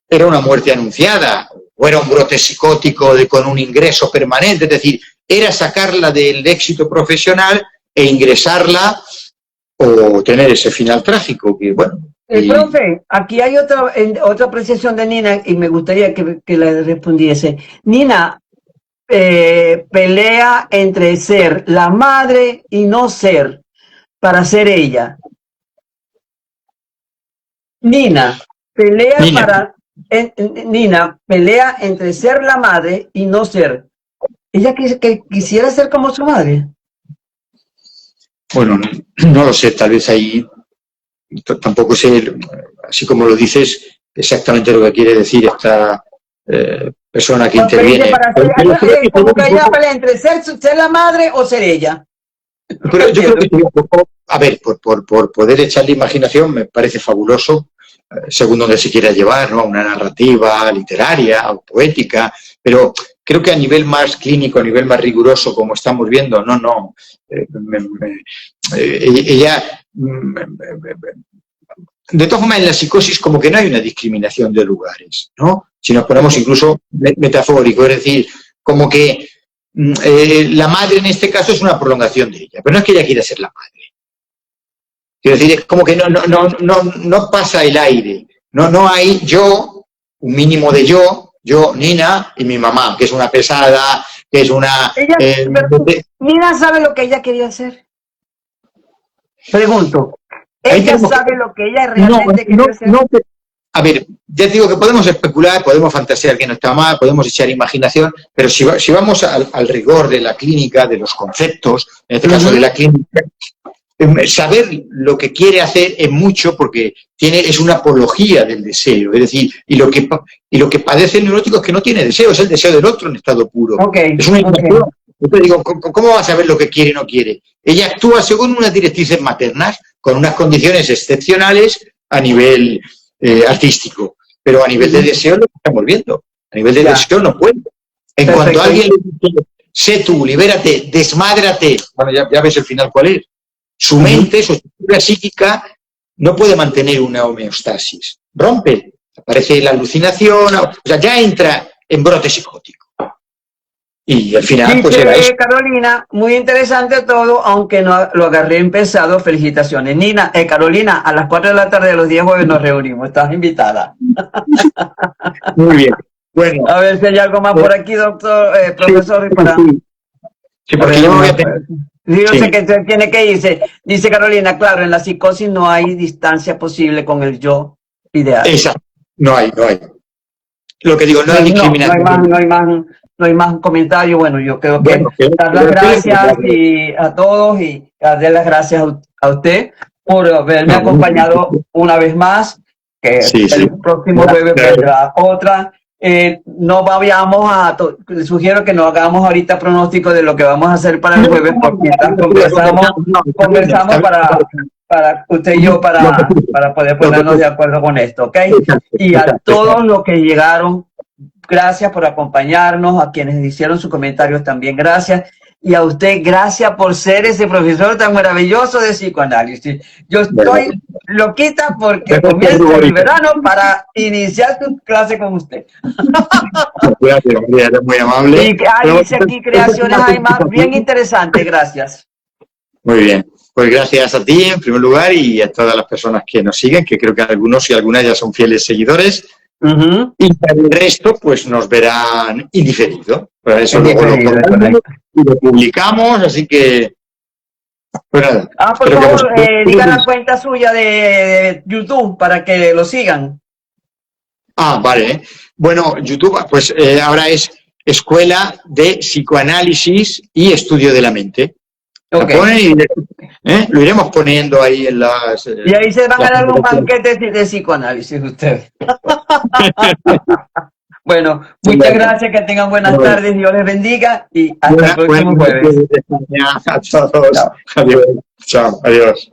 era una muerte anunciada, o era un brote psicótico con un ingreso permanente, es decir, era sacarla del éxito profesional e ingresarla o tener ese final trágico, que bueno. Profe, aquí hay otra apreciación de Nina y me gustaría que la respondiese. Nina, pelea entre ser la madre y no ser para ser ella. Nina pelea entre ser la madre y no ser. Ella quisiera ser como su madre. Bueno, no lo sé, tal vez ahí tampoco sé, así como lo dices, exactamente lo que quiere decir esta persona que interviene. Como que ella pelea entre ser la madre o ser ella. Pero yo creo que un poco, a ver, por poder echarle imaginación, me parece fabuloso, según donde se quiera llevar, ¿no? Una narrativa literaria o poética, pero creo que a nivel más clínico, a nivel más riguroso, como estamos viendo, no. Ella, de todas formas, en la psicosis como que no hay una discriminación de lugares, ¿no? Si nos ponemos incluso metafórico, es decir, como que la madre en este caso es una prolongación de ella, pero no es que ella quiera ser la madre. Quiero decir, es como que no pasa el aire, no hay yo, un mínimo de yo, Nina, y mi mamá, que es una pesada, que es una... Nina sabe lo que ella quería hacer. Pregunto, ¿ella sabe lo que ella realmente quería hacer? A ver, ya te digo que podemos especular, podemos fantasear que no está mal, podemos echar imaginación, pero si vamos al rigor de la clínica, de los conceptos, en este caso de la clínica, saber lo que quiere hacer es mucho porque es una apología del deseo, es decir, y lo que padece el neurótico es que no tiene deseo, es el deseo del otro en estado puro. Es una intención. Yo digo, ¿cómo va a saber lo que quiere y no quiere? Ella actúa según unas directrices maternas, con unas condiciones excepcionales a nivel artístico, pero a nivel de deseo lo estamos viendo. A nivel de deseo no puede. En cuanto a alguien le dice, sé tú, libérate, desmádrate, bueno, ya ves el final cuál es. Su mente, su estructura psíquica, no puede mantener una homeostasis. Rompe, aparece la alucinación, o sea, ya entra en brote psicótico. Y al final, pues era eso. Carolina, muy interesante todo, aunque no lo agarré empezado. Felicitaciones. Carolina, a las 4 de la tarde de los 10 jueves nos reunimos. Estás invitada. Muy bien. Bueno. A ver si hay algo más por aquí, doctor, profesor. Sí, porque yo me voy a tener... Yo sé que tiene que irse. Dice Carolina, claro, en la psicosis no hay distancia posible con el yo ideal. Exacto. No hay. Lo que digo, no hay discriminación. No hay más comentarios. Bueno, yo creo que dar las gracias a todos y dar las gracias a usted por haberme acompañado una vez más que Sí, sí. el próximo jueves vendrá otra. No vayamos sugiero que no hagamos ahorita pronóstico de lo que vamos a hacer para el jueves, porque mientras conversamos para usted y yo para poder ponernos de acuerdo con esto, ¿ok? Y a todos los que llegaron, gracias por acompañarnos, a quienes hicieron sus comentarios también, gracias. Y a usted, gracias por ser ese profesor tan maravilloso de psicoanálisis. Yo estoy loquita porque comienza el verano para iniciar su clase con usted. Gracias, María, eres muy amable. Y dice aquí creaciones hay más bien interesantes, gracias. Muy bien, pues gracias a ti en primer lugar y a todas las personas que nos siguen, que creo que algunos y algunas ya son fieles seguidores. Y el resto, pues nos verán indiferido. Por eso luego lo publicamos, así que. Pues nada. Por favor, diga la cuenta suya de YouTube para que lo sigan. Vale. Bueno, YouTube, pues ahora es Escuela de Psicoanálisis y Estudio de la Mente. Okay. Lo iremos poniendo ahí en las... y ahí se van a dar un banquete de psicoanálisis ustedes. Bueno, muchas gracias, que tengan buenas tardes, Dios les bendiga y hasta el próximo jueves. A todos. Chao. Adiós. Chao, adiós.